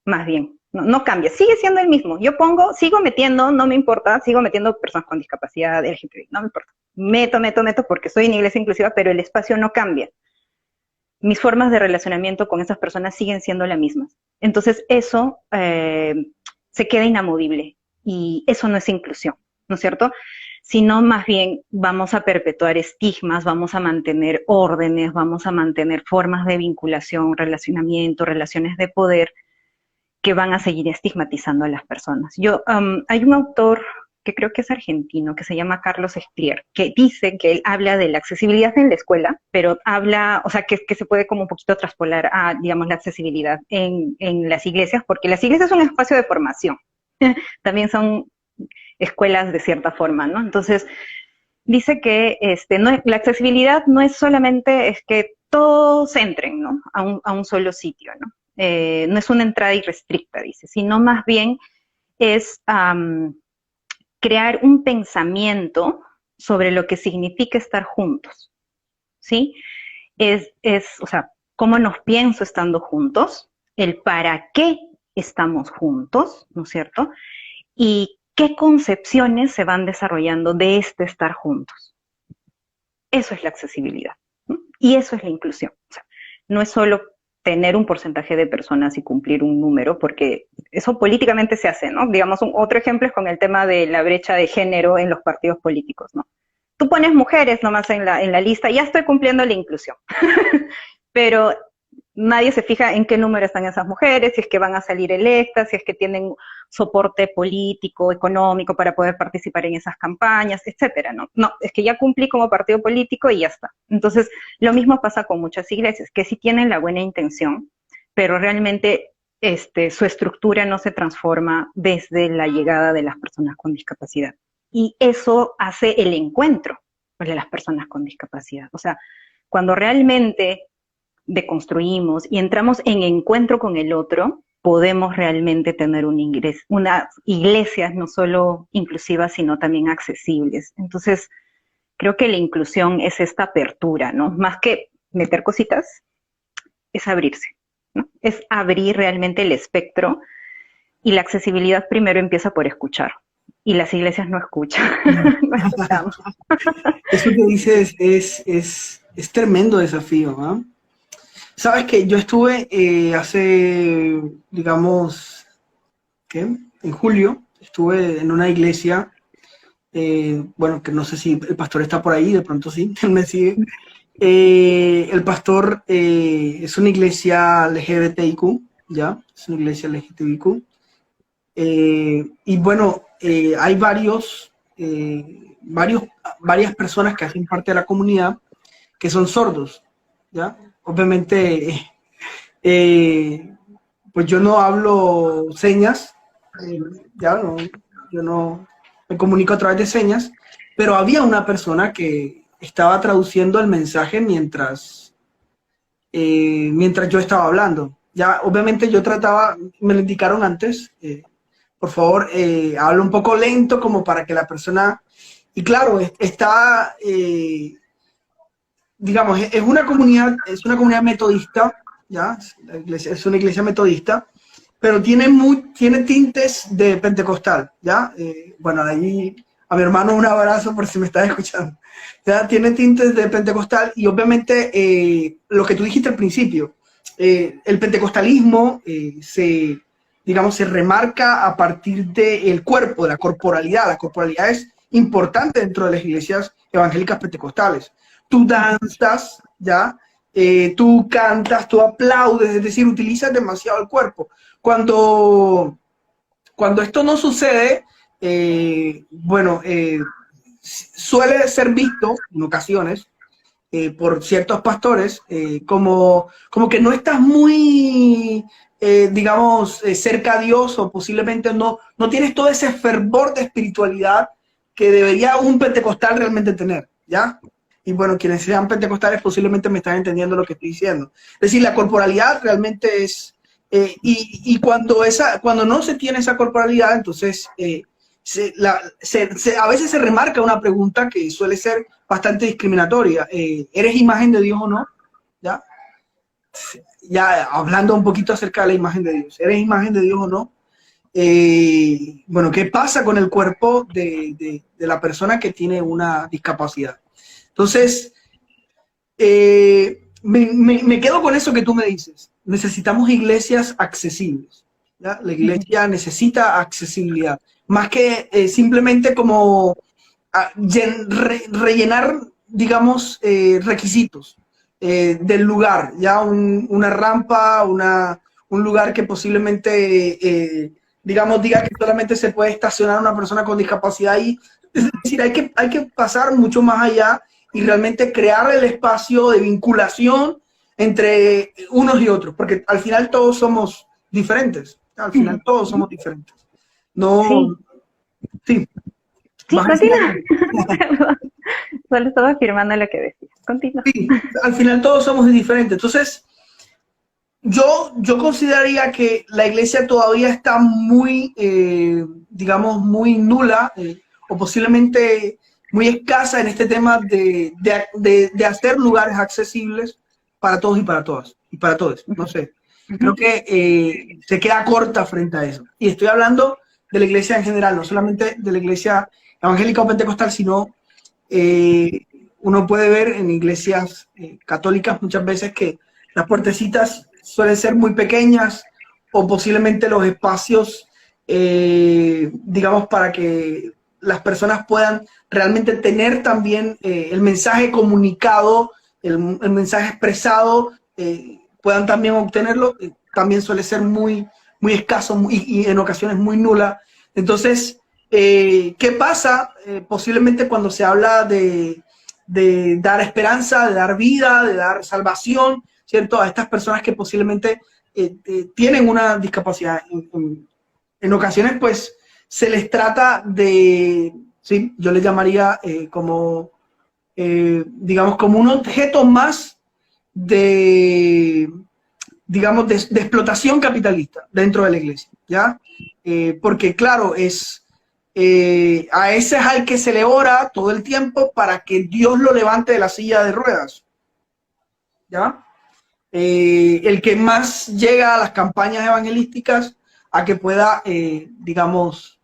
Más bien, no cambia, sigue siendo el mismo. Yo sigo metiendo, no me importa, sigo metiendo personas con discapacidad, LGTBI, no me importa. Meto, porque soy una iglesia inclusiva, pero el espacio no cambia. Mis formas de relacionamiento con esas personas siguen siendo las mismas. Entonces eso se queda inamovible y eso no es inclusión, ¿no es cierto? Sino más bien vamos a perpetuar estigmas, vamos a mantener órdenes, vamos a mantener formas de vinculación, relacionamiento, relaciones de poder que van a seguir estigmatizando a las personas. Hay un autor que creo que es argentino, que se llama Carlos Esclier, que dice que él habla de la accesibilidad en la escuela, pero habla, o sea, que se puede como un poquito traspolar a, digamos, la accesibilidad en las iglesias, porque las iglesias son un espacio de formación, también son escuelas de cierta forma, ¿no? Entonces, dice que la accesibilidad no es solamente es que todos entren, ¿no? A un solo sitio, ¿no? No es una entrada irrestricta, dice, sino más bien es crear un pensamiento sobre lo que significa estar juntos, ¿sí? O sea, cómo nos pienso estando juntos, el para qué estamos juntos, ¿no es cierto? Y qué concepciones se van desarrollando de estar juntos. Eso es la accesibilidad, ¿no? Y eso es la inclusión. O sea, no es solo tener un porcentaje de personas y cumplir un número, porque eso políticamente se hace, ¿no? Digamos, otro ejemplo es con el tema de la brecha de género en los partidos políticos, ¿no? Tú pones mujeres nomás en la lista, ya estoy cumpliendo la inclusión. Pero nadie se fija en qué número están esas mujeres, si es que van a salir electas, si es que tienen soporte político, económico para poder participar en esas campañas, etcétera, ¿no? No, es que ya cumplí como partido político y ya está. Entonces, lo mismo pasa con muchas iglesias, que sí tienen la buena intención, pero realmente su estructura no se transforma desde la llegada de las personas con discapacidad. Y eso hace el encuentro de las personas con discapacidad. O sea, cuando realmente deconstruimos y entramos en encuentro con el otro, podemos realmente tener unas iglesias no solo inclusivas, sino también accesibles. Entonces, creo que la inclusión es esta apertura, ¿no? Más que meter cositas, es abrirse, ¿no? Es abrir realmente el espectro, y la accesibilidad primero empieza por escuchar. Y las iglesias no escuchan, no escuchamos. Eso que dices es tremendo desafío, ¿no? Sabes que yo estuve hace, digamos, ¿qué? En julio, estuve en una iglesia, bueno, que no sé si el pastor está por ahí, de pronto sí, él me sigue. El pastor es una iglesia LGBTIQ, ¿ya? Es una iglesia LGBTIQ. Y bueno, hay varias personas que hacen parte de la comunidad que son sordos, ¿ya? Obviamente eh, pues yo no hablo señas, eh, ya no, yo no me comunico a través de señas, pero había una persona que estaba traduciendo el mensaje mientras yo estaba hablando. Ya, obviamente yo trataba, me lo indicaron antes, por favor, habla un poco lento como para que la persona, y claro, está, digamos, es una comunidad metodista, ¿ya? La iglesia, es una iglesia metodista, pero tiene tintes de pentecostal, ¿ya? Bueno, ahí a mi hermano un abrazo por si me estás escuchando. ¿Ya? Tiene tintes de pentecostal y obviamente lo que tú dijiste al principio, el pentecostalismo digamos, se remarca a partir del cuerpo, de la corporalidad. La corporalidad es importante dentro de las iglesias evangélicas pentecostales. Tú danzas, ¿ya? Tú cantas, tú aplaudes, es decir, utilizas demasiado el cuerpo. Cuando esto no sucede, bueno, suele ser visto en ocasiones por ciertos pastores como que no estás muy, digamos, cerca a Dios o posiblemente no tienes todo ese fervor de espiritualidad que debería un pentecostal realmente tener, ¿ya? Y bueno, quienes sean pentecostales posiblemente me están entendiendo lo que estoy diciendo. Es decir, la corporalidad realmente es... y cuando no se tiene esa corporalidad, entonces a veces se remarca una pregunta que suele ser bastante discriminatoria. ¿Eres imagen de Dios o no? ¿Ya? Ya hablando un poquito acerca de la imagen de Dios. ¿Eres imagen de Dios o no? Bueno, ¿qué pasa con el cuerpo de la persona que tiene una discapacidad? Entonces, me quedo con eso que tú me dices. Necesitamos iglesias accesibles, ¿ya? La iglesia necesita accesibilidad, más que simplemente como rellenar, digamos, requisitos del lugar, ya una rampa, un lugar que posiblemente, digamos, diga que solamente se puede estacionar una persona con discapacidad ahí. Es decir, hay que pasar mucho más allá y realmente crear el espacio de vinculación entre unos y otros, porque al final todos somos diferentes, al final todos somos diferentes. No, sí. Sí, continúa. Solo estaba afirmando lo que decías. Continúa. Sí, al final todos somos diferentes. Entonces, yo consideraría que la iglesia todavía está muy, digamos, muy nula o posiblemente muy escasa en este tema de hacer lugares accesibles para todos y para todas y para todos. No sé. Creo que se queda corta frente a eso. Y estoy hablando de la iglesia en general, no solamente de la iglesia evangélica o pentecostal, sino uno puede ver en iglesias católicas muchas veces que las puertecitas suelen ser muy pequeñas o posiblemente los espacios, digamos, para que las personas puedan realmente tener también el mensaje comunicado, el mensaje expresado, puedan también obtenerlo, también suele ser muy escaso y en ocasiones muy nula. Entonces, ¿qué pasa? Posiblemente cuando se habla de dar esperanza, de dar vida, de dar salvación, ¿cierto? A estas personas que posiblemente tienen una discapacidad. En ocasiones, pues, se les trata de, sí, yo les llamaría como, digamos, como un objeto más de, digamos, de explotación capitalista dentro de la iglesia, ¿ya? Porque, claro, a ese es al que se le ora todo el tiempo para que Dios lo levante de la silla de ruedas, ¿ya? El que más llega a las campañas evangelísticas a que pueda, digamos,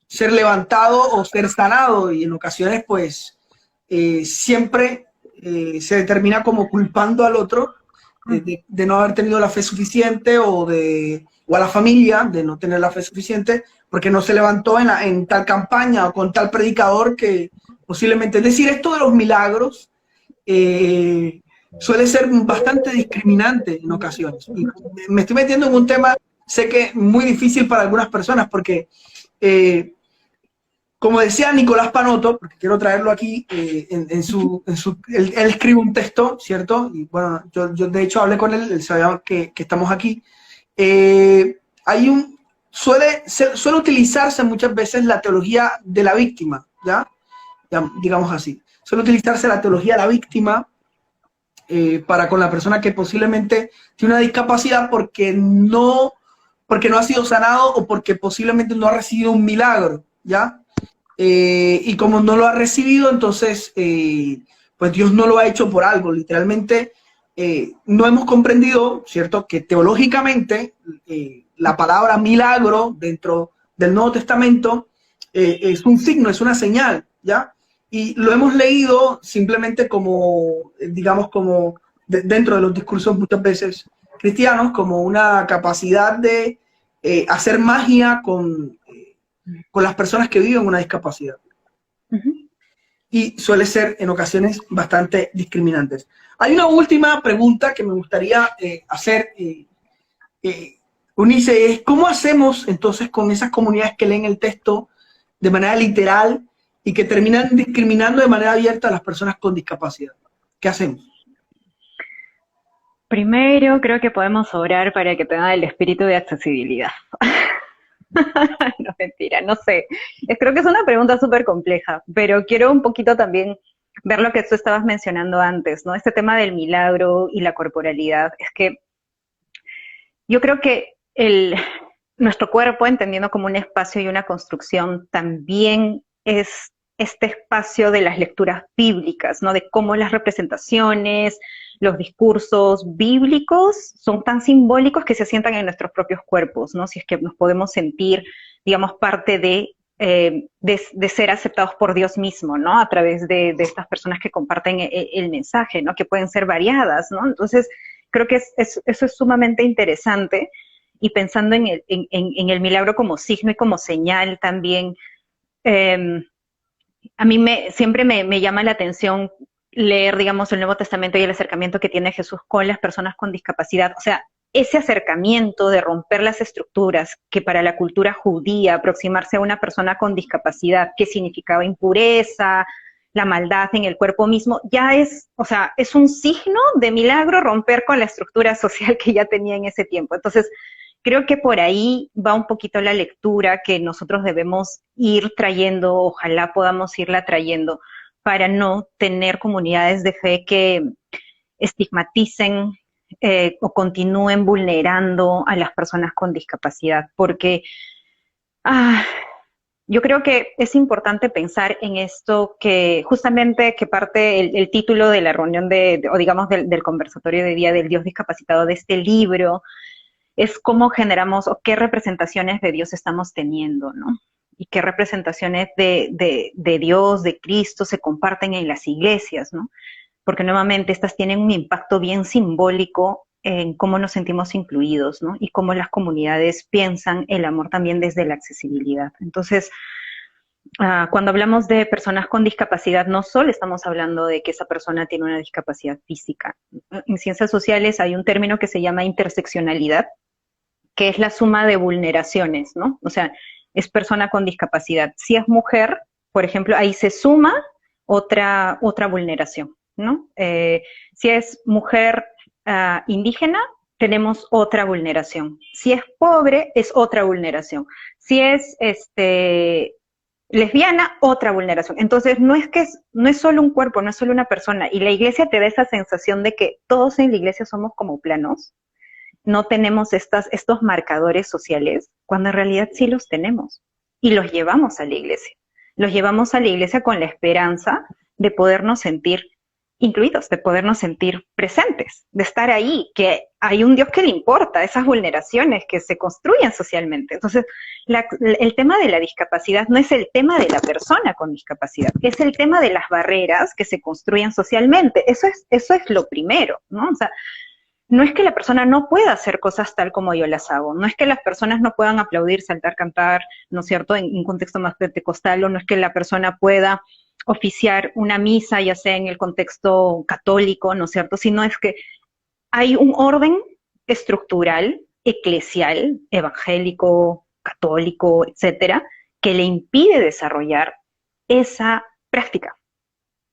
ser levantado o ser sanado, y en ocasiones, pues, siempre se determina como culpando al otro de no haber tenido la fe suficiente o a la familia de no tener la fe suficiente porque no se levantó en tal campaña o con tal predicador que posiblemente, es decir, esto de los milagros suele ser bastante discriminante en ocasiones. Y me estoy metiendo en un tema, sé que muy difícil para algunas personas porque como decía Nicolás Panotto, porque quiero traerlo aquí, él escribe un texto, ¿cierto? Y bueno, yo de hecho hablé con él sabía que estamos aquí. Suele utilizarse muchas veces la teología de la víctima, ¿ya? Digamos así. Suele utilizarse la teología de la víctima para con la persona que posiblemente tiene una discapacidad porque no ha sido sanado o porque posiblemente no ha recibido un milagro, ¿ya? Y como no lo ha recibido, entonces, pues Dios no lo ha hecho por algo. Literalmente, no hemos comprendido, ¿cierto?, que teológicamente la palabra milagro dentro del Nuevo Testamento es un signo, es una señal, ¿ya? Y lo hemos leído simplemente como, digamos, dentro de los discursos muchas veces cristianos, como una capacidad de hacer magia con las personas que viven una discapacidad. Y suele ser en ocasiones bastante discriminantes. Hay una última pregunta que me gustaría hacer, Eunice, es ¿cómo hacemos entonces con esas comunidades que leen el texto de manera literal y que terminan discriminando de manera abierta a las personas con discapacidad? ¿Qué hacemos? Primero, creo que podemos orar para que tenga el espíritu de accesibilidad. No, mentira, no sé. Creo que es una pregunta súper compleja, pero quiero un poquito también ver lo que tú estabas mencionando antes, ¿no? Este tema del milagro y la corporalidad. Es que yo creo que nuestro cuerpo, entendiendo como un espacio y una construcción, también es este espacio de las lecturas bíblicas, ¿no? De cómo las representaciones, los discursos bíblicos son tan simbólicos que se asientan en nuestros propios cuerpos, ¿no? Si es que nos podemos sentir, digamos, parte de ser aceptados por Dios mismo, ¿no? A través de estas personas que comparten el mensaje, ¿no? Que pueden ser variadas, ¿no? Entonces, creo que eso es sumamente interesante. Y pensando en el milagro como signo y como señal también, a mí siempre me llama la atención leer, digamos, el Nuevo Testamento y el acercamiento que tiene Jesús con las personas con discapacidad. O sea, ese acercamiento de romper las estructuras que para la cultura judía aproximarse a una persona con discapacidad, que significaba impureza, la maldad en el cuerpo mismo, ya es, o sea, es un signo de milagro romper con la estructura social que ya tenía en ese tiempo. Entonces, creo que por ahí va un poquito la lectura que nosotros debemos ir trayendo, ojalá podamos irla trayendo, para no tener comunidades de fe que estigmaticen o continúen vulnerando a las personas con discapacidad, porque yo creo que es importante pensar en esto que justamente que parte el título de la reunión o digamos del conversatorio de Día del Dios Discapacitado de este libro, es cómo generamos o qué representaciones de Dios estamos teniendo, ¿no? Y qué representaciones de Dios, de Cristo se comparten en las iglesias, ¿no? Porque nuevamente estas tienen un impacto bien simbólico en cómo nos sentimos incluidos, ¿no? Y cómo las comunidades piensan el amor también desde la accesibilidad. Entonces, cuando hablamos de personas con discapacidad, no solo estamos hablando de que esa persona tiene una discapacidad física. En ciencias sociales hay un término que se llama interseccionalidad, que es la suma de vulneraciones, ¿no? O sea, es persona con discapacidad. Si es mujer, por ejemplo, ahí se suma otra vulneración, ¿no? Si es mujer indígena, tenemos otra vulneración. Si es pobre, es otra vulneración. Si es lesbiana, otra vulneración. Entonces, no es solo un cuerpo, no es solo una persona. Y la iglesia te da esa sensación de que todos en la iglesia somos como planos. No tenemos estos marcadores sociales, cuando en realidad sí los tenemos. Y los llevamos a la iglesia. Los llevamos a la iglesia con la esperanza de podernos sentir incluidos, de podernos sentir presentes, de estar ahí, que hay un Dios que le importa esas vulneraciones que se construyen socialmente. Entonces, el tema de la discapacidad no es el tema de la persona con discapacidad, es el tema de las barreras que se construyen socialmente. Eso es lo primero, ¿no? O sea, no es que la persona no pueda hacer cosas tal como yo las hago, no es que las personas no puedan aplaudir, saltar, cantar, ¿no es cierto?, en un contexto más pentecostal, o no es que la persona pueda oficiar una misa, ya sea en el contexto católico, ¿no es cierto?, sino es que hay un orden estructural, eclesial, evangélico, católico, etcétera, que le impide desarrollar esa práctica.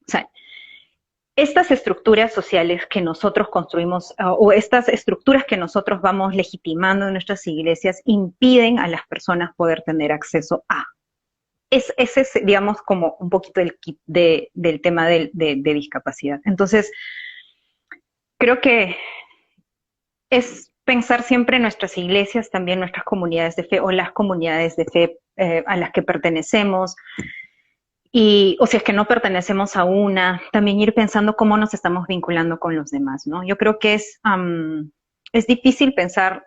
O sea, estas estructuras sociales que nosotros construimos o estas estructuras que nosotros vamos legitimando en nuestras iglesias impiden a las personas poder tener acceso a. Ese es, digamos, como un poquito el kit del tema de discapacidad. Entonces, creo que es pensar siempre en nuestras iglesias, también nuestras comunidades de fe o las comunidades de fe a las que pertenecemos, o si es que no pertenecemos a una, también ir pensando cómo nos estamos vinculando con los demás, ¿no? Yo creo que es difícil pensar,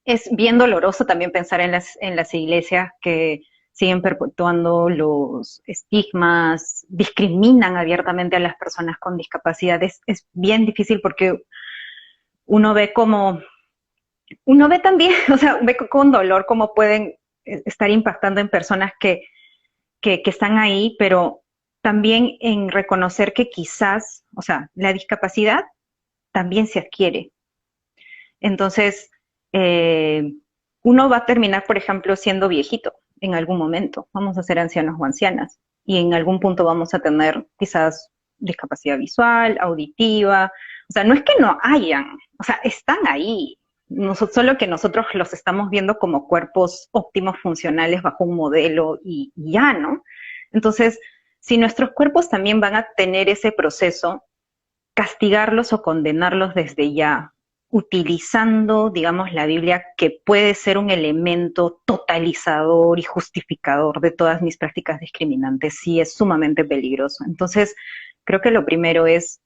es bien doloroso también pensar en las iglesias que siguen perpetuando los estigmas, discriminan abiertamente a las personas con discapacidad. Es bien difícil porque uno ve también, o sea, ve con dolor cómo pueden estar impactando en personas que están ahí, pero también en reconocer que quizás, o sea, la discapacidad también se adquiere. Entonces, uno va a terminar, por ejemplo, siendo viejito en algún momento. Vamos a ser ancianos o ancianas y en algún punto vamos a tener quizás discapacidad visual, auditiva. O sea, no es que no hayan, o sea, están ahí. Solo que nosotros los estamos viendo como cuerpos óptimos, funcionales, bajo un modelo y ya, ¿no? Entonces, si nuestros cuerpos también van a tener ese proceso, castigarlos o condenarlos desde ya, utilizando, digamos, la Biblia, que puede ser un elemento totalizador y justificador de todas mis prácticas discriminantes, sí es sumamente peligroso. Entonces, creo que lo primero es,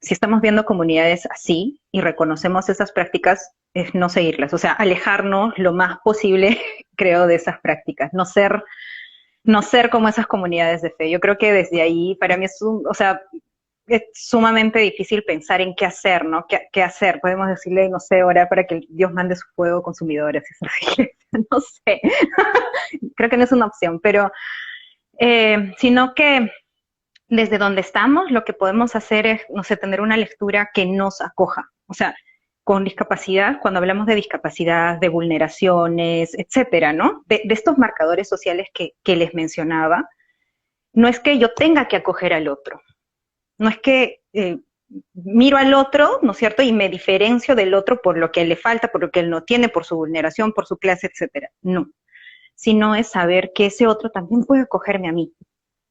si estamos viendo comunidades así y reconocemos esas prácticas, es no seguirlas, o sea, alejarnos lo más posible, creo, de esas prácticas, no ser como esas comunidades de fe. Yo creo que desde ahí, para mí es sumamente difícil pensar en qué hacer, ¿no? ¿Qué hacer? Podemos decirle, no sé, orar para que Dios mande su fuego consumidor, así, no sé. Creo que no es una opción, pero sino que desde donde estamos, lo que podemos hacer es, no sé, tener una lectura que nos acoja. O sea, con discapacidad, cuando hablamos de discapacidad, de vulneraciones, etcétera, ¿no? De estos marcadores sociales que les mencionaba, no es que yo tenga que acoger al otro. No es que miro al otro, ¿no es cierto? Y me diferencio del otro por lo que le falta, por lo que él no tiene, por su vulneración, por su clase, etcétera. No. Sino es saber que ese otro también puede acogerme a mí.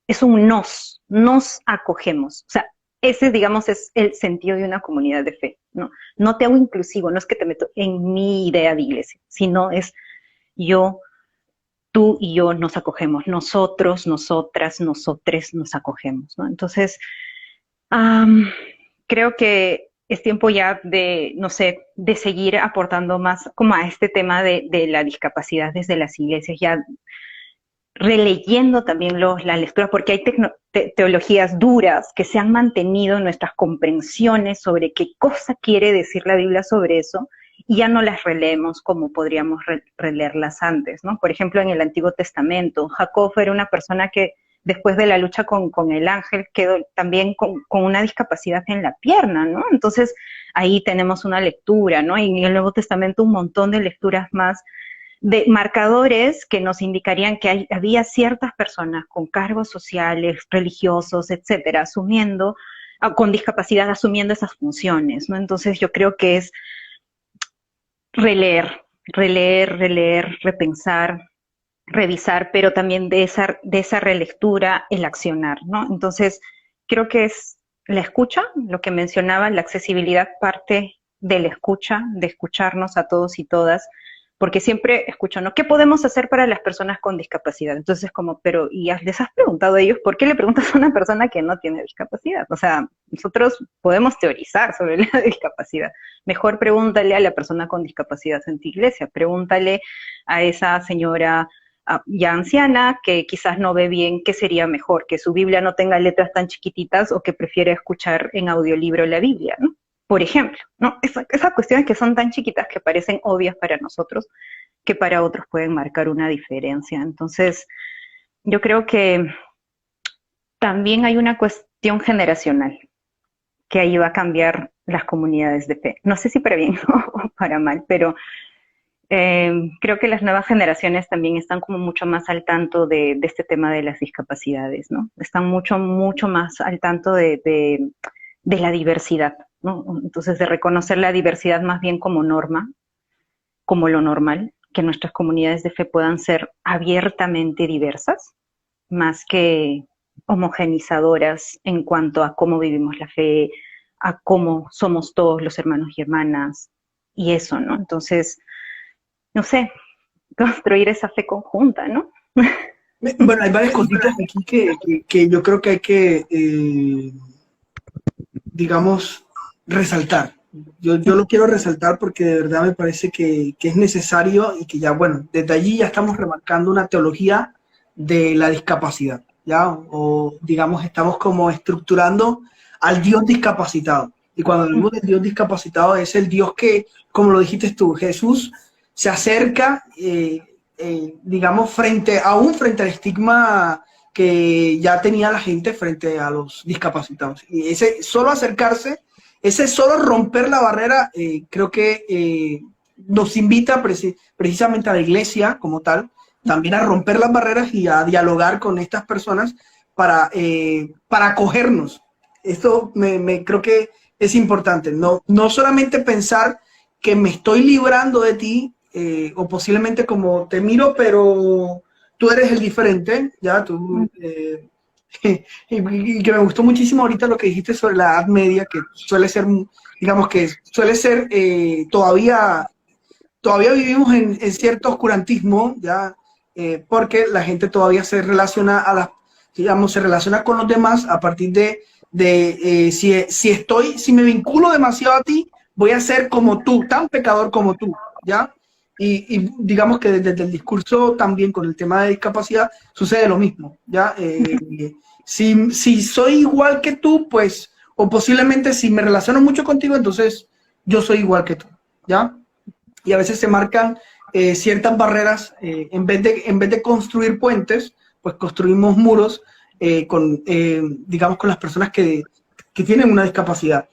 Es un nos acogemos. O sea, ese, digamos, es el sentido de una comunidad de fe, ¿no? No te hago inclusivo, no es que te meto en mi idea de iglesia, sino es yo, tú y yo nos acogemos, nosotros, nosotras, nosotres nos acogemos, ¿no? Entonces, creo que es tiempo ya de, no sé, de seguir aportando más como a este tema de la discapacidad desde las iglesias, ya releyendo también la lectura, porque hay teologías duras que se han mantenido en nuestras comprensiones sobre qué cosa quiere decir la Biblia sobre eso, y ya no las releemos como podríamos releerlas antes, ¿no? Por ejemplo, en el Antiguo Testamento, Jacob era una persona que después de la lucha con el ángel quedó también con una discapacidad en la pierna, ¿no? Entonces, ahí tenemos una lectura, ¿no? Y en el Nuevo Testamento un montón de lecturas más de marcadores que nos indicarían que había ciertas personas con cargos sociales, religiosos, etcétera, con discapacidad, asumiendo esas funciones, ¿no? Entonces yo creo que es releer, repensar, revisar, pero también de esa relectura el accionar, ¿no? Entonces creo que es la escucha, lo que mencionaba, la accesibilidad parte de la escucha, de escucharnos a todos y todas, porque siempre escucho, ¿no? ¿Qué podemos hacer para las personas con discapacidad? Entonces, pero ¿y les has preguntado a ellos por qué le preguntas a una persona que no tiene discapacidad? O sea, nosotros podemos teorizar sobre la discapacidad. Mejor pregúntale a la persona con discapacidad en tu iglesia, pregúntale a esa señora ya anciana que quizás no ve bien, ¿qué sería mejor? ¿Que su Biblia no tenga letras tan chiquititas o que prefiere escuchar en audiolibro la Biblia, ¿no? Por ejemplo, ¿no? Esas cuestiones que son tan chiquitas que parecen obvias para nosotros, que para otros pueden marcar una diferencia. Entonces, yo creo que también hay una cuestión generacional que ahí va a cambiar las comunidades de fe. No sé si para bien o para mal, pero creo que las nuevas generaciones también están como mucho más al tanto de este tema de las discapacidades, ¿no? Están mucho, mucho más al tanto de la diversidad, ¿no? Entonces, de reconocer la diversidad más bien como norma, como lo normal, que nuestras comunidades de fe puedan ser abiertamente diversas, más que homogenizadoras en cuanto a cómo vivimos la fe, a cómo somos todos los hermanos y hermanas, y eso, ¿no? Entonces, no sé, construir esa fe conjunta, ¿no? Bueno, hay varias cositas aquí que yo creo que hay que, digamos, resaltar. Yo lo quiero resaltar porque de verdad me parece que es necesario y que ya, bueno, desde allí ya estamos remarcando una teología de la discapacidad, ¿ya? O digamos, estamos como estructurando al Dios discapacitado. Y cuando hablamos del Dios discapacitado es el Dios que, como lo dijiste tú, Jesús se acerca, digamos, frente al estigma que ya tenía la gente frente a los discapacitados. Y ese solo acercarse, ese solo romper la barrera, creo que nos invita precisamente a la iglesia como tal, también a romper las barreras y a dialogar con estas personas para acogernos. Esto creo que es importante. No solamente pensar que me estoy librando de ti, o posiblemente como te miro, pero tú eres el diferente, ya tú, y que me gustó muchísimo ahorita lo que dijiste sobre la Edad Media, que suele ser, digamos que suele ser, todavía vivimos en cierto oscurantismo, ya, porque la gente todavía se relaciona digamos, se relaciona con los demás a partir si me vinculo demasiado a ti, voy a ser como tú, tan pecador como tú, ¿ya? Y digamos que desde el discurso también con el tema de discapacidad sucede lo mismo, ¿ya? Si soy igual que tú, pues, o posiblemente si me relaciono mucho contigo, entonces yo soy igual que tú, ¿ya? Y a veces se marcan ciertas barreras, en vez de construir puentes, pues construimos muros digamos, con las personas que tienen una discapacidad.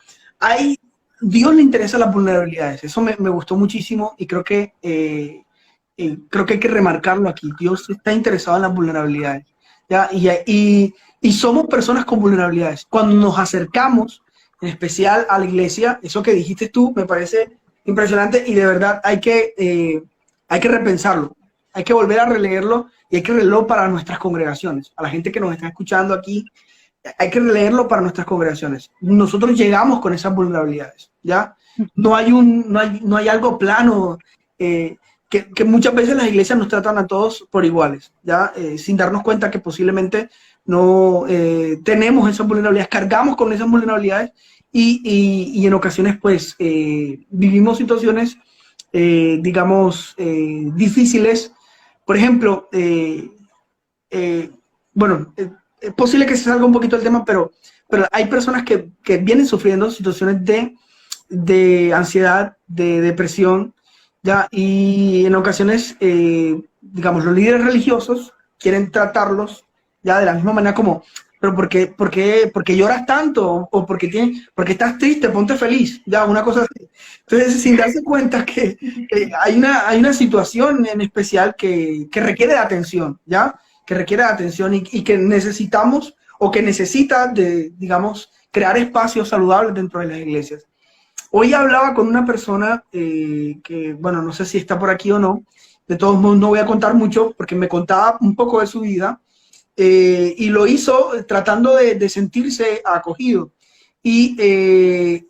Dios le interesa las vulnerabilidades, eso me gustó muchísimo y creo que hay que remarcarlo aquí. Dios está interesado en las vulnerabilidades, ¿ya? Y somos personas con vulnerabilidades. Cuando nos acercamos, en especial a la iglesia, eso que dijiste tú me parece impresionante y de verdad hay que repensarlo, hay que volver a releerlo y hay que releerlo para nuestras congregaciones. A la gente que nos está escuchando aquí, hay que releerlo para nuestras congregaciones. Nosotros llegamos con esas vulnerabilidades, ¿ya? No hay algo plano, que muchas veces las iglesias nos tratan a todos por iguales, ¿ya? Sin darnos cuenta que posiblemente no tenemos esas vulnerabilidades, cargamos con esas vulnerabilidades y en ocasiones pues vivimos situaciones, digamos, difíciles. Por ejemplo, bueno, es posible que se salga un poquito del tema, pero hay personas que vienen sufriendo situaciones de ansiedad, de depresión, ¿ya? Y en ocasiones, digamos, los líderes religiosos quieren tratarlos ya de la misma manera como, pero ¿por qué lloras tanto? ¿O porque estás triste? Ponte feliz, ya, una cosa así. Entonces, sin darse cuenta que hay una situación en especial que requiere de atención, ¿ya? Que requiere de atención y que necesitamos o que necesita digamos, crear espacios saludables dentro de las iglesias. Hoy hablaba con una persona que, bueno, no sé si está por aquí o no, de todos modos no voy a contar mucho porque me contaba un poco de su vida y lo hizo tratando de sentirse acogido. Y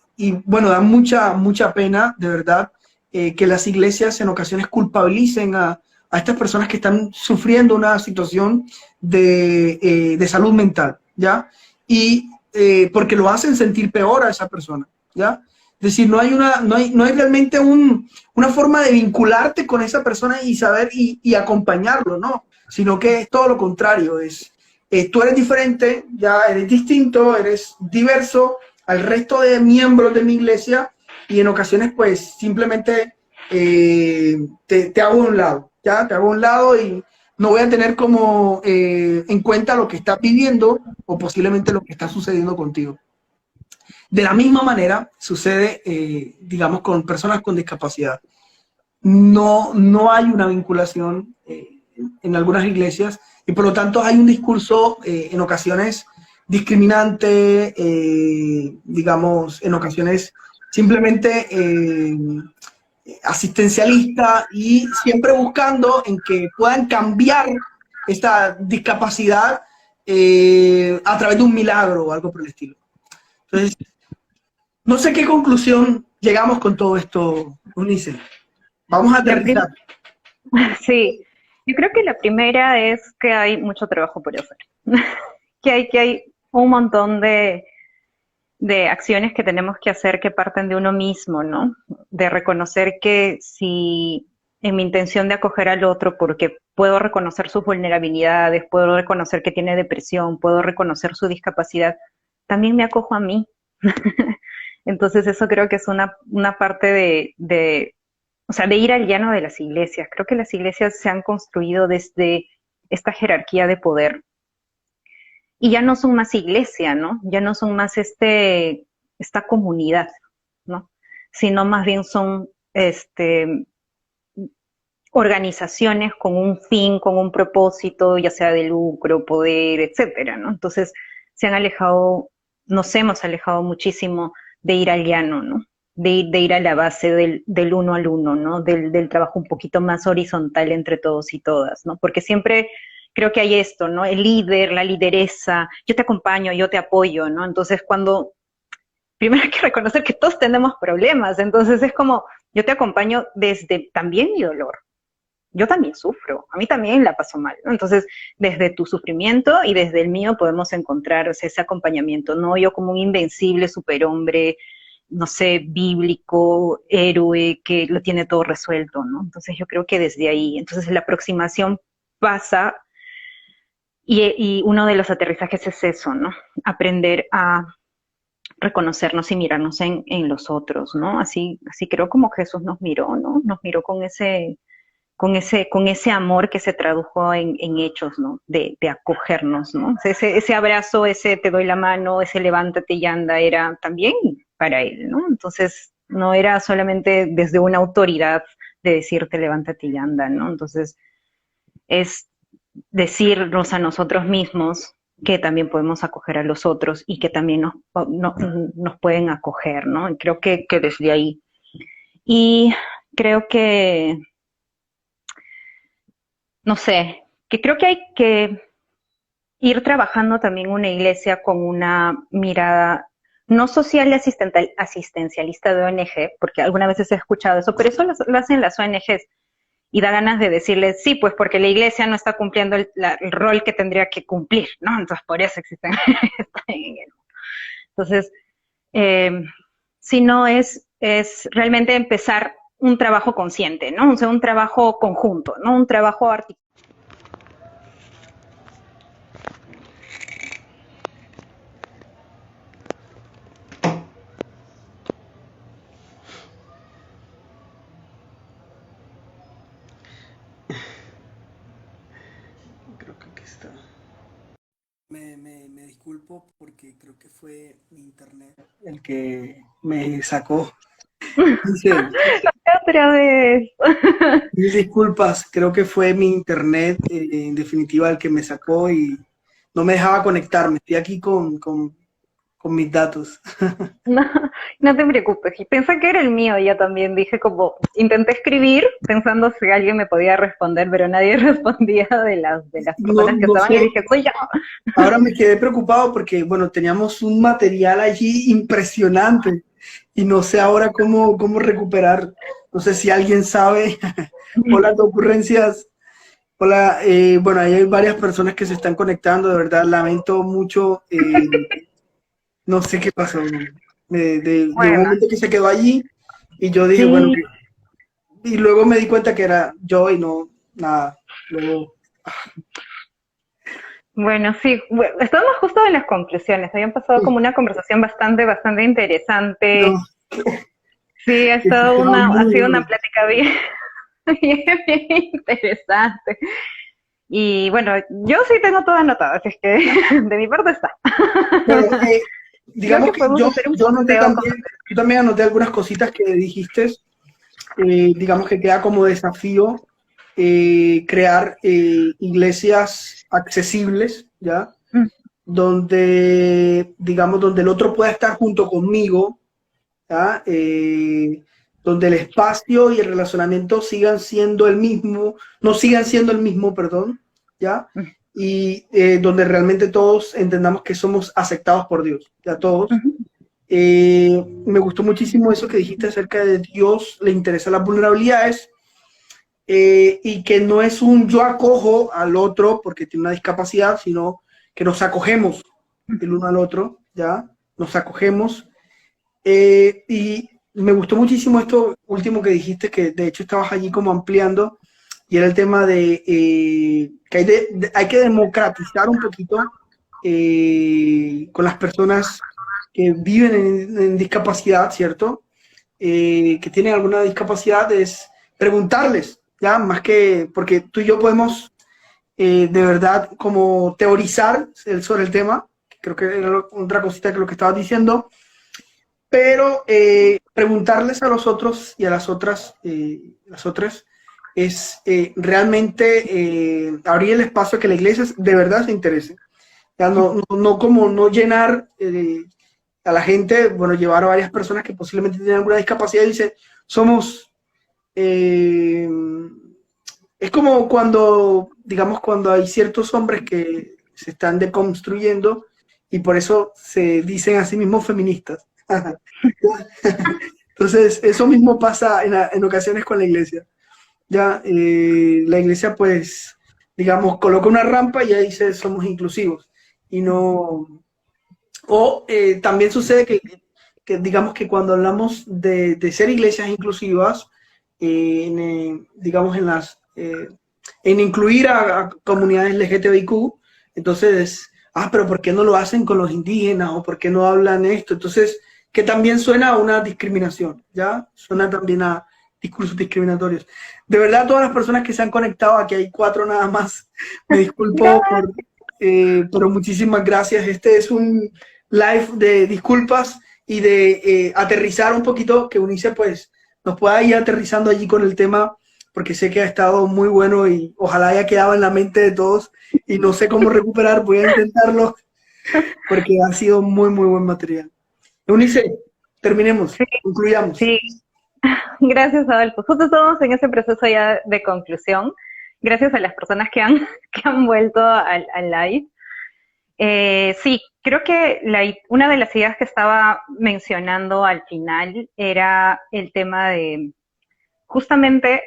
bueno, da mucha pena, de verdad, que las iglesias en ocasiones culpabilicen a estas personas que están sufriendo una situación de salud mental, ¿ya? Y porque lo hacen sentir peor a esa persona, ¿ya? Es decir, no hay realmente una forma de vincularte con esa persona y saber y acompañarlo, ¿no? Sino que es todo lo contrario, tú eres diferente, ya eres distinto, eres diverso al resto de miembros de mi iglesia y en ocasiones pues simplemente te hago a un lado, ya te hago a un lado y no voy a tener como en cuenta lo que estás viviendo o posiblemente lo que está sucediendo contigo. De la misma manera sucede, digamos, con personas con discapacidad. no hay una vinculación en algunas iglesias y por lo tanto hay un discurso en ocasiones discriminante, digamos, en ocasiones simplemente asistencialista y siempre buscando en que puedan cambiar esta discapacidad a través de un milagro o algo por el estilo. Entonces, no sé qué conclusión llegamos con todo esto, Unice. Vamos a aterrizar. Sí, yo creo que la primera es que hay mucho trabajo por hacer. Que hay un montón de acciones que tenemos que hacer que parten de uno mismo, ¿no? De reconocer que si en mi intención de acoger al otro, porque puedo reconocer sus vulnerabilidades, puedo reconocer que tiene depresión, puedo reconocer su discapacidad, también me acojo a mí. Entonces eso creo que es una parte o sea, de ir al llano de las iglesias. Creo que las iglesias se han construido desde esta jerarquía de poder y ya no son más iglesia, ¿no? Ya no son más esta comunidad, ¿no? Sino más bien son organizaciones con un fin, con un propósito, ya sea de lucro, poder, etcétera, ¿no? Entonces se han alejado, nos hemos alejado muchísimo de ir al llano, ¿no? De ir a la base del uno al uno, ¿no? Del trabajo un poquito más horizontal entre todos y todas, ¿no? Porque siempre creo que hay esto, ¿no? El líder, la lideresa, yo te acompaño, yo te apoyo, ¿no? Entonces primero hay que reconocer que todos tenemos problemas, entonces es como, yo te acompaño desde también mi dolor. Yo también sufro, a mí también la paso mal, ¿no? Entonces, desde tu sufrimiento y desde el mío podemos encontrar, o sea, ese acompañamiento, no yo como un invencible superhombre, no sé, bíblico, héroe, que lo tiene todo resuelto, ¿no? Entonces yo creo que desde ahí, entonces la aproximación pasa y uno de los aterrizajes es eso, ¿no? Aprender a reconocernos y mirarnos en los otros, ¿no? Así creo como Jesús nos miró, ¿no? Nos miró con ese amor que se tradujo en hechos, ¿no? De acogernos, ¿no? Ese abrazo, ese te doy la mano, ese levántate y anda, era también para él, ¿no? Entonces, no era solamente desde una autoridad de decirte levántate y anda, ¿no? Entonces, es decirnos a nosotros mismos que también podemos acoger a los otros y que también nos pueden acoger, ¿no? Y creo que desde ahí. Y creo que no sé, que creo que hay que ir trabajando también una iglesia con una mirada no social y asistencialista de ONG, porque algunas veces he escuchado eso, pero eso lo hacen las ONGs y da ganas de decirles, sí, pues porque la iglesia no está cumpliendo el rol que tendría que cumplir, ¿no? Entonces por eso existen. Entonces, si no es realmente empezar un trabajo consciente, ¿no? O sea, un trabajo conjunto, ¿no? Un trabajo articulado. Creo que aquí está. Me disculpo porque creo que fue mi internet el que me sacó. Dice, Otra vez. mil disculpas, creo que fue mi internet en definitiva el que me sacó y no me dejaba conectarme. Estoy aquí con mis datos. No, no te preocupes. Y pensé que era el mío, yo también dije como, intenté escribir pensando si alguien me podía responder, pero nadie respondía de las personas que No estaban sé, y dije, soy yo. ahora me quedé preocupado porque, bueno, teníamos un material allí impresionante y no sé ahora cómo recuperar. No sé si alguien sabe. Hola, ocurrencias. Hola, bueno, ahí hay varias personas que se están conectando, de verdad, lamento mucho. No sé qué pasó. Llegó un Bueno, momento que se quedó allí y yo dije, bueno, sí, y luego me di cuenta que era yo y no, nada. Luego, bueno, sí, bueno, estábamos justo en las conclusiones. Habían pasado como una conversación bastante no, interesante. Sí, estaba ha muy sido una duro. plática bien, bien interesante. Y bueno, yo sí tengo todo anotado, así es que de mi parte está. Bueno, Creo digamos que que podemos hacer un yo anoté posteo con... también, yo también anoté algunas cositas que dijiste digamos que queda como desafío crear iglesias accesibles, ¿ya? Mm, Donde, digamos, donde el otro pueda estar junto conmigo, ¿ya? Donde el espacio y el relacionamiento sigan siendo el mismo, no sigan siendo el mismo, perdón, ¿ya? mm, Y donde realmente todos entendamos que somos aceptados por Dios, ya todos. ujú, Me gustó muchísimo eso que dijiste acerca de Dios, le interesan las vulnerabilidades y que no es un yo acojo al otro porque tiene una discapacidad, sino que nos acogemos el uno al otro, ¿ya? Nos acogemos. Y me gustó muchísimo esto último que dijiste, que de hecho estabas allí como ampliando, y era el tema de que hay que democratizar un poquito con las personas que viven en discapacidad, ¿cierto? Que tienen alguna discapacidad, es preguntarles, ya, más que, porque tú y yo podemos de verdad como teorizar sobre el tema, creo que era otra cosita que lo que estabas diciendo, pero preguntarles a los otros y a las otras es realmente abrir el espacio a que la iglesia de verdad se interese. Ya no como no llenar a la gente, bueno, llevar a varias personas que posiblemente tienen alguna discapacidad y dice, somos, eh, es como cuando, digamos, cuando hay ciertos hombres que se están deconstruyendo y por eso se dicen a sí mismos feministas. Entonces, eso mismo pasa en ocasiones con la iglesia. Ya, la iglesia, pues, digamos, coloca una rampa y ahí dice somos inclusivos. Y no. O también sucede que, digamos, que cuando hablamos de ser iglesias inclusivas, digamos, en incluir a comunidades LGTBIQ, entonces, pero ¿por qué no lo hacen con los indígenas? ¿O por qué no hablan esto? Entonces, que también suena a una discriminación, ¿ya? Suena también a discursos discriminatorios. De verdad, todas las personas que se han conectado, aquí hay 4 nada más, me disculpo pero muchísimas gracias. Este es un live de disculpas y de aterrizar un poquito, que Unice pues nos pueda ir aterrizando allí con el tema, porque sé que ha estado muy bueno y ojalá haya quedado en la mente de todos y no sé cómo recuperar, voy a intentarlo porque ha sido muy, muy buen material. Unice, terminemos, sí, concluyamos. sí. Gracias, Adolfo. Justo estamos en ese proceso ya de conclusión. Gracias a las personas que han, que han vuelto al live. Sí, creo que una de las ideas que estaba mencionando al final era el tema de, justamente,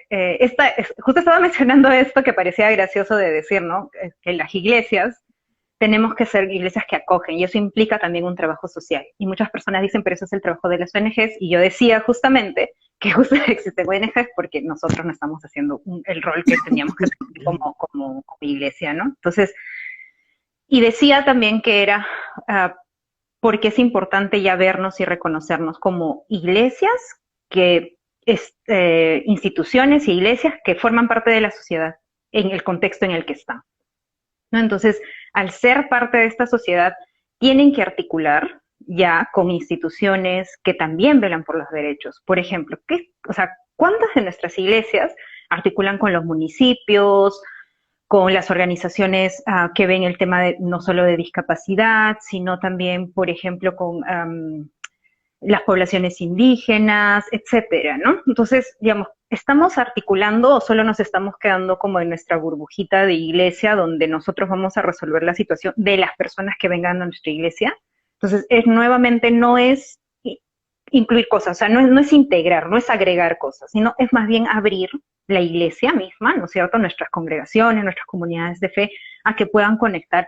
justo estaba mencionando esto que parecía gracioso de decir, ¿no? Que las iglesias tenemos que ser iglesias que acogen y eso implica también un trabajo social. Y muchas personas dicen, pero eso es el trabajo de las ONGs y yo decía justamente que justo existen ONGs porque nosotros no estamos haciendo el rol que teníamos que hacer como iglesia, ¿no? Entonces, y decía también que era porque es importante ya vernos y reconocernos como iglesias, instituciones y iglesias que forman parte de la sociedad en el contexto en el que están, ¿no? Entonces, al ser parte de esta sociedad, tienen que articular ya con instituciones que también velan por los derechos. Por ejemplo, ¿cuántas de nuestras iglesias articulan con los municipios, con las organizaciones que ven el tema no solo de discapacidad, sino también, por ejemplo, con las poblaciones indígenas, etcétera, ¿no? Entonces, digamos, ¿estamos articulando o solo nos estamos quedando como en nuestra burbujita de iglesia donde nosotros vamos a resolver la situación de las personas que vengan a nuestra iglesia? Entonces, nuevamente no es incluir cosas, o sea, no es integrar, no es agregar cosas, sino es más bien abrir la iglesia misma, ¿no es cierto?, nuestras congregaciones, nuestras comunidades de fe, a que puedan conectar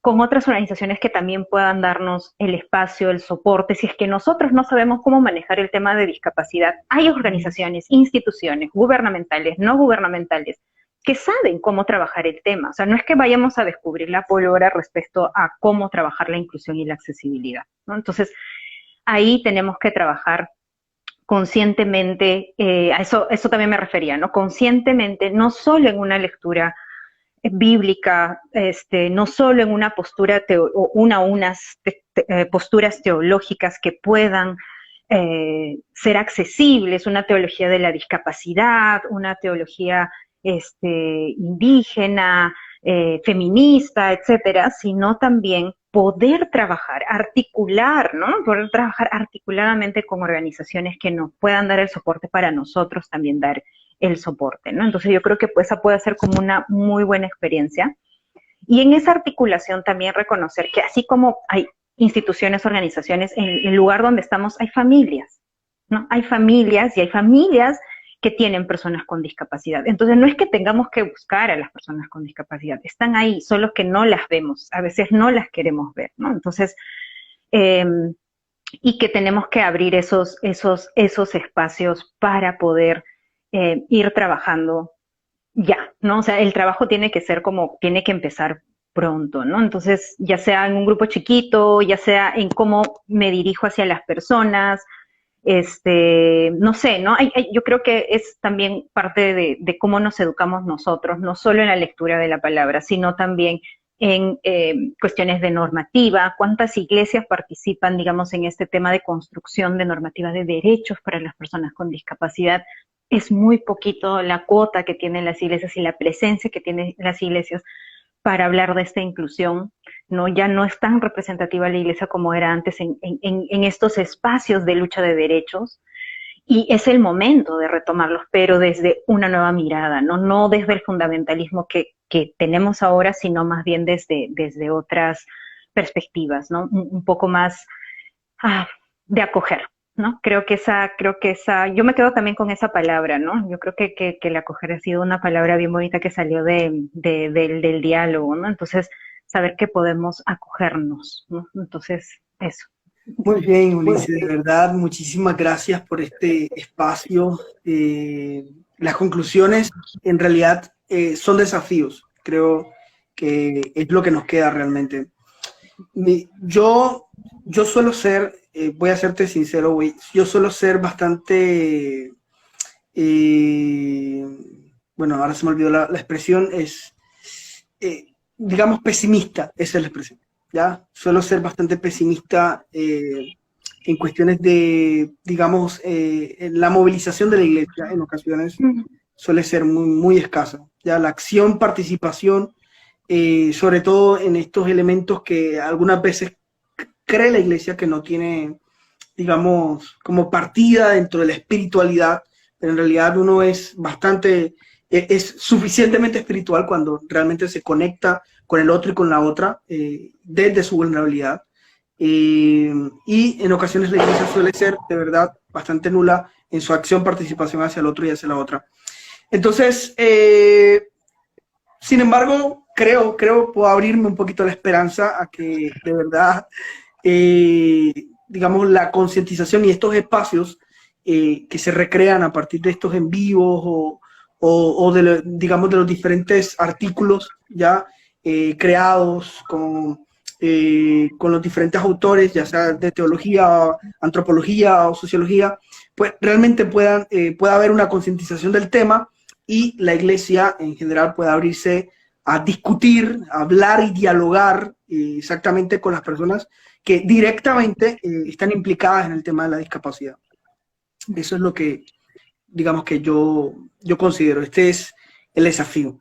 con otras organizaciones que también puedan darnos el espacio, el soporte. Si es que nosotros no sabemos cómo manejar el tema de discapacidad, hay organizaciones, instituciones, gubernamentales, no gubernamentales, que saben cómo trabajar el tema. O sea, no es que vayamos a descubrir la pólvora respecto a cómo trabajar la inclusión y la accesibilidad, ¿no? Entonces, ahí tenemos que trabajar conscientemente, a eso también me refería, ¿no? Conscientemente, no solo en una lectura bíblica, no solo en una postura unas posturas teológicas que puedan ser accesibles, una teología de la discapacidad, una teología indígena, feminista, etcétera, sino también poder trabajar, articular, ¿no? Poder trabajar articuladamente con organizaciones que nos puedan dar el soporte para nosotros también dar el soporte, ¿no? Entonces yo creo que pues, esa puede ser como una muy buena experiencia. Y en esa articulación también reconocer que así como hay instituciones, organizaciones, en el lugar donde estamos hay familias, ¿no? Hay familias y hay familias que tienen personas con discapacidad. Entonces no es que tengamos que buscar a las personas con discapacidad, están ahí, solo que no las vemos, a veces no las queremos ver, ¿no? Entonces, y que tenemos que abrir esos espacios para poder ir trabajando ya, ¿no? O sea, el trabajo tiene que ser como, tiene que empezar pronto, ¿no? Entonces, ya sea en un grupo chiquito, ya sea en cómo me dirijo hacia las personas, no sé, ¿no? Yo creo que es también parte de cómo nos educamos nosotros, no solo en la lectura de la palabra, sino también en cuestiones de normativa, cuántas iglesias participan, digamos, en este tema de construcción de normativa de derechos para las personas con discapacidad. Es muy poquito la cuota que tienen las iglesias y la presencia que tienen las iglesias para hablar de esta inclusión, ¿no? Ya no es tan representativa la iglesia como era antes en estos espacios de lucha de derechos, y es el momento de retomarlos, pero desde una nueva mirada, no desde el fundamentalismo que tenemos ahora, sino más bien desde otras perspectivas, ¿no? Un poco más de acoger, ¿no? Creo que yo me quedo también con esa palabra, ¿no? Yo creo que el acoger ha sido una palabra bien bonita que salió del diálogo, ¿no? Entonces, saber que podemos acogernos, ¿no? Entonces, eso. Muy bien, Ulises, de verdad, muchísimas gracias por este espacio. Las conclusiones en realidad son desafíos, creo que es lo que nos queda realmente. Yo suelo ser, voy a serte sincero, yo suelo ser bastante, bueno, ahora se me olvidó la expresión, digamos, pesimista, esa es la expresión. ¿Ya? Suelo ser bastante pesimista en cuestiones de, digamos, la movilización de la iglesia en ocasiones suele ser muy, muy escasa. ¿Ya? La acción, participación, sobre todo en estos elementos que algunas veces cree la iglesia que no tiene, digamos, como partida dentro de la espiritualidad, pero en realidad uno es bastante, es suficientemente espiritual cuando realmente se conecta con el otro y con la otra, desde su vulnerabilidad. Y en ocasiones la iglesia suele ser de verdad bastante nula en su acción, participación hacia el otro y hacia la otra. Entonces, sin embargo, creo puedo abrirme un poquito la esperanza a que de verdad, digamos, la concientización y estos espacios que se recrean a partir de estos en vivos digamos, de los diferentes artículos ya creados con los diferentes autores, ya sea de teología, antropología o sociología, pues realmente pueda haber una concientización del tema y la iglesia en general pueda abrirse a discutir, a hablar y dialogar exactamente con las personas que directamente están implicadas en el tema de la discapacidad. Eso es lo que, digamos, que yo considero. Este es el desafío.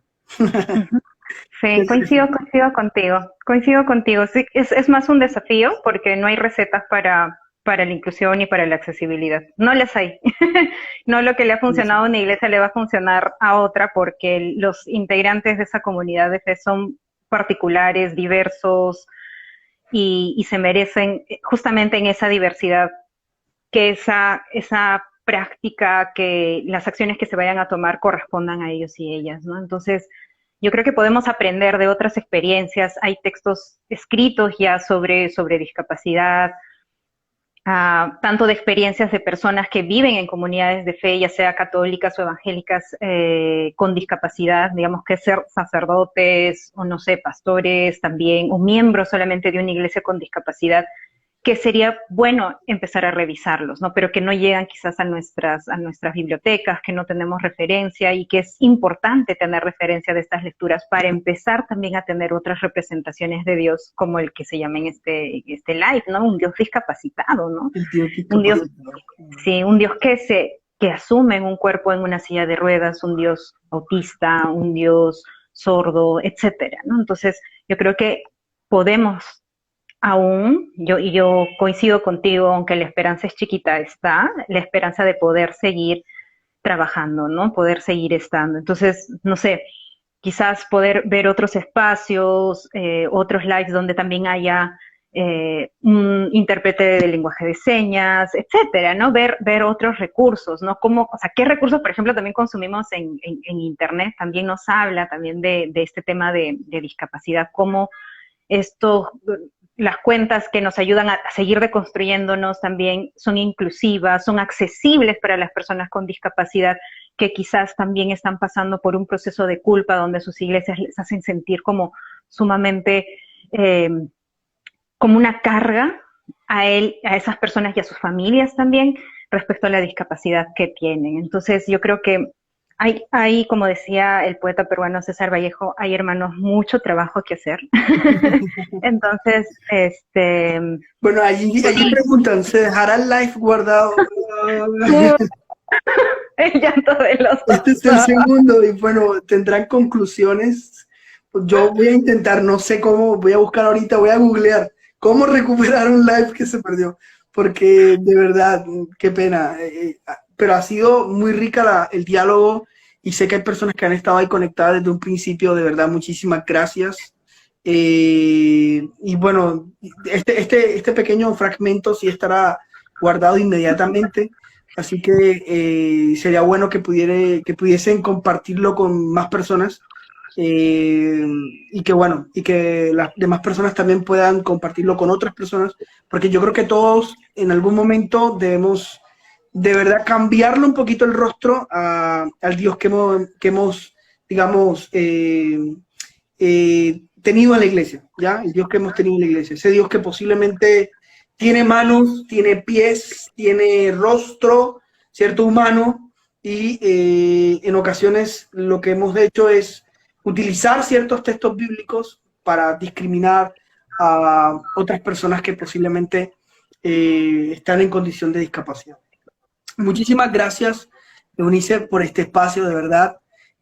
Sí, coincido contigo. Sí, es más un desafío porque no hay recetas para la inclusión y para la accesibilidad. No las hay. No lo que le ha funcionado a una iglesia le va a funcionar a otra porque los integrantes de esa comunidad de fe son particulares, diversos y se merecen justamente en esa diversidad que esa práctica, que las acciones que se vayan a tomar correspondan a ellos y ellas, ¿no? Entonces, yo creo que podemos aprender de otras experiencias. Hay textos escritos ya sobre discapacidad, tanto de experiencias de personas que viven en comunidades de fe, ya sea católicas o evangélicas, con discapacidad, digamos que ser sacerdotes o no sé, pastores también, o miembros solamente de una iglesia con discapacidad, que sería bueno empezar a revisarlos, ¿no? Pero que no llegan quizás a nuestras bibliotecas, que no tenemos referencia y que es importante tener referencia de estas lecturas para empezar también a tener otras representaciones de Dios como el que se llama en este live, ¿no? Un Dios discapacitado, ¿no? El tío Un Dios, discapacitado. sí, un Dios que asume en un cuerpo en una silla de ruedas, un Dios autista, un Dios sordo, etcétera, ¿no? Entonces, yo creo que podemos aún, yo coincido contigo, aunque la esperanza es chiquita, está la esperanza de poder seguir trabajando, ¿no? Poder seguir estando. Entonces, no sé, quizás poder ver otros espacios, otros lives donde también haya un intérprete de lenguaje de señas, etcétera, ¿no? Ver otros recursos, ¿no? Cómo, o sea, qué recursos, por ejemplo, también consumimos en Internet, también nos habla también de este tema de discapacidad, cómo esto, las cuentas que nos ayudan a seguir reconstruyéndonos también son inclusivas, son accesibles para las personas con discapacidad que quizás también están pasando por un proceso de culpa donde sus iglesias les hacen sentir como sumamente eh, como una carga a esas personas y a sus familias también respecto a la discapacidad que tienen. Entonces yo creo que hay, como decía el poeta peruano César Vallejo, hay, hermanos, mucho trabajo que hacer. Entonces, Bueno, allí preguntan, ¿se dejará el live guardado? el llanto de los Este es el dos. segundo y bueno, tendrán conclusiones. Pues yo voy a intentar, no sé cómo, voy a buscar ahorita, voy a googlear cómo recuperar un live que se perdió, porque de verdad, qué pena. Pero ha sido muy rica el diálogo y sé que hay personas que han estado ahí conectadas desde un principio, de verdad, muchísimas gracias. Y bueno, este pequeño fragmento sí estará guardado inmediatamente. Así que sería bueno que pudiesen compartirlo con más personas y que bueno, y que las demás personas también puedan compartirlo con otras personas, porque yo creo que todos en algún momento debemos de verdad cambiarle un poquito el rostro al Dios que hemos digamos, tenido en la iglesia, ¿ya? El Dios que hemos tenido en la iglesia, ese Dios que posiblemente tiene manos, tiene pies, tiene rostro, cierto, humano, y en ocasiones lo que hemos hecho es utilizar ciertos textos bíblicos para discriminar a otras personas que posiblemente están en condición de discapacidad. Muchísimas gracias, Eunice, por este espacio, de verdad.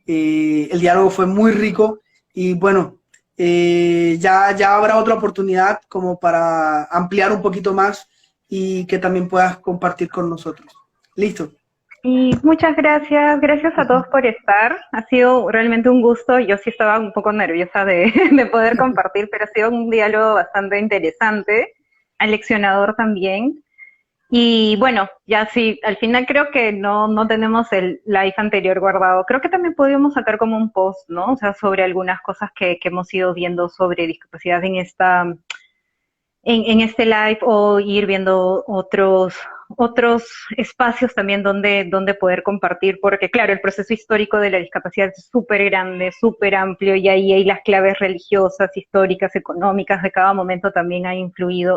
El diálogo fue muy rico y bueno, ya habrá otra oportunidad como para ampliar un poquito más y que también puedas compartir con nosotros. Listo. Y muchas gracias a todos por estar. Ha sido realmente un gusto. Yo sí estaba un poco nerviosa de poder compartir, pero ha sido un diálogo bastante interesante, aleccionador también. Y bueno, ya sí, al final creo que no tenemos el live anterior guardado. Creo que también podríamos sacar como un post, ¿no? O sea, sobre algunas cosas que hemos ido viendo sobre discapacidad en este live, o ir viendo otros espacios también donde poder compartir, porque claro, el proceso histórico de la discapacidad es súper grande, súper amplio, y ahí hay las claves religiosas, históricas, económicas de cada momento también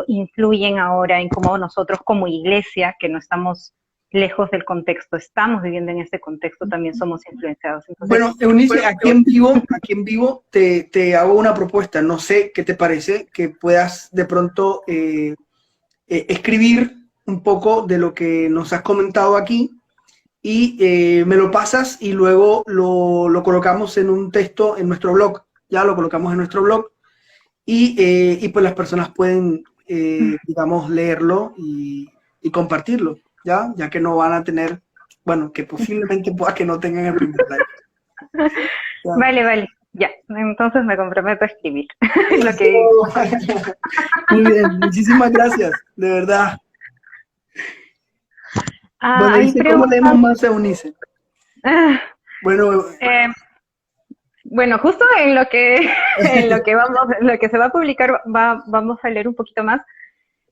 influyen ahora en cómo nosotros como iglesia, que no estamos lejos del contexto, estamos viviendo en este contexto, también somos influenciados. Entonces, bueno, Eunice, aquí en vivo te hago una propuesta. No sé qué te parece que puedas de pronto escribir un poco de lo que nos has comentado aquí y me lo pasas y luego lo colocamos en un texto en nuestro blog. Ya lo colocamos en nuestro blog y pues las personas pueden, digamos, leerlo y compartirlo, ya que no van a tener, bueno, que posiblemente pueda que no tengan el primer live. Vale, ya, entonces me comprometo a escribir lo que Muy bien, muchísimas gracias, de verdad. Bueno, hay dice, ¿cómo leemos preguntas. más a Eunice? Bueno, Bueno, justo en lo que lo que se va a publicar, vamos a leer un poquito más.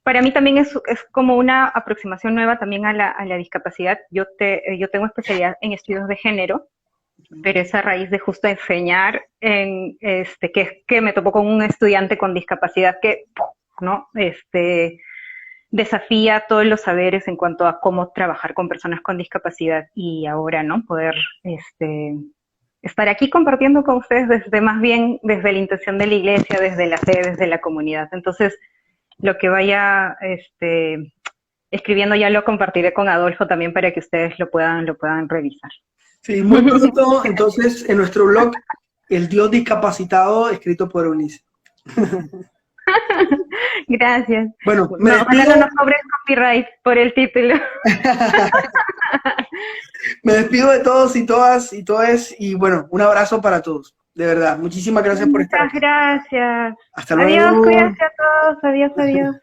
Para mí también es como una aproximación nueva también a la discapacidad. Yo tengo especialidad en estudios de género, pero es a raíz de justo enseñar que me topó con un estudiante con discapacidad que, ¿no? desafía todos los saberes en cuanto a cómo trabajar con personas con discapacidad y ahora, ¿no? Poder estar aquí compartiendo con ustedes más bien desde la intención de la iglesia, desde la fe, desde la comunidad. Entonces, lo que vaya escribiendo ya lo compartiré con Adolfo también para que ustedes lo puedan revisar. Sí, muy pronto, entonces, en nuestro blog, El Dios Discapacitado, escrito por Eunice. Gracias. Bueno, me ojalá despido. no nos cobres copyright por el título. Me despido de todos y todas y todes, y bueno, un abrazo para todos. De verdad, muchísimas gracias por estar Muchas aquí. gracias. Hasta Adiós, luego. cuídense a todos. Adiós, adiós.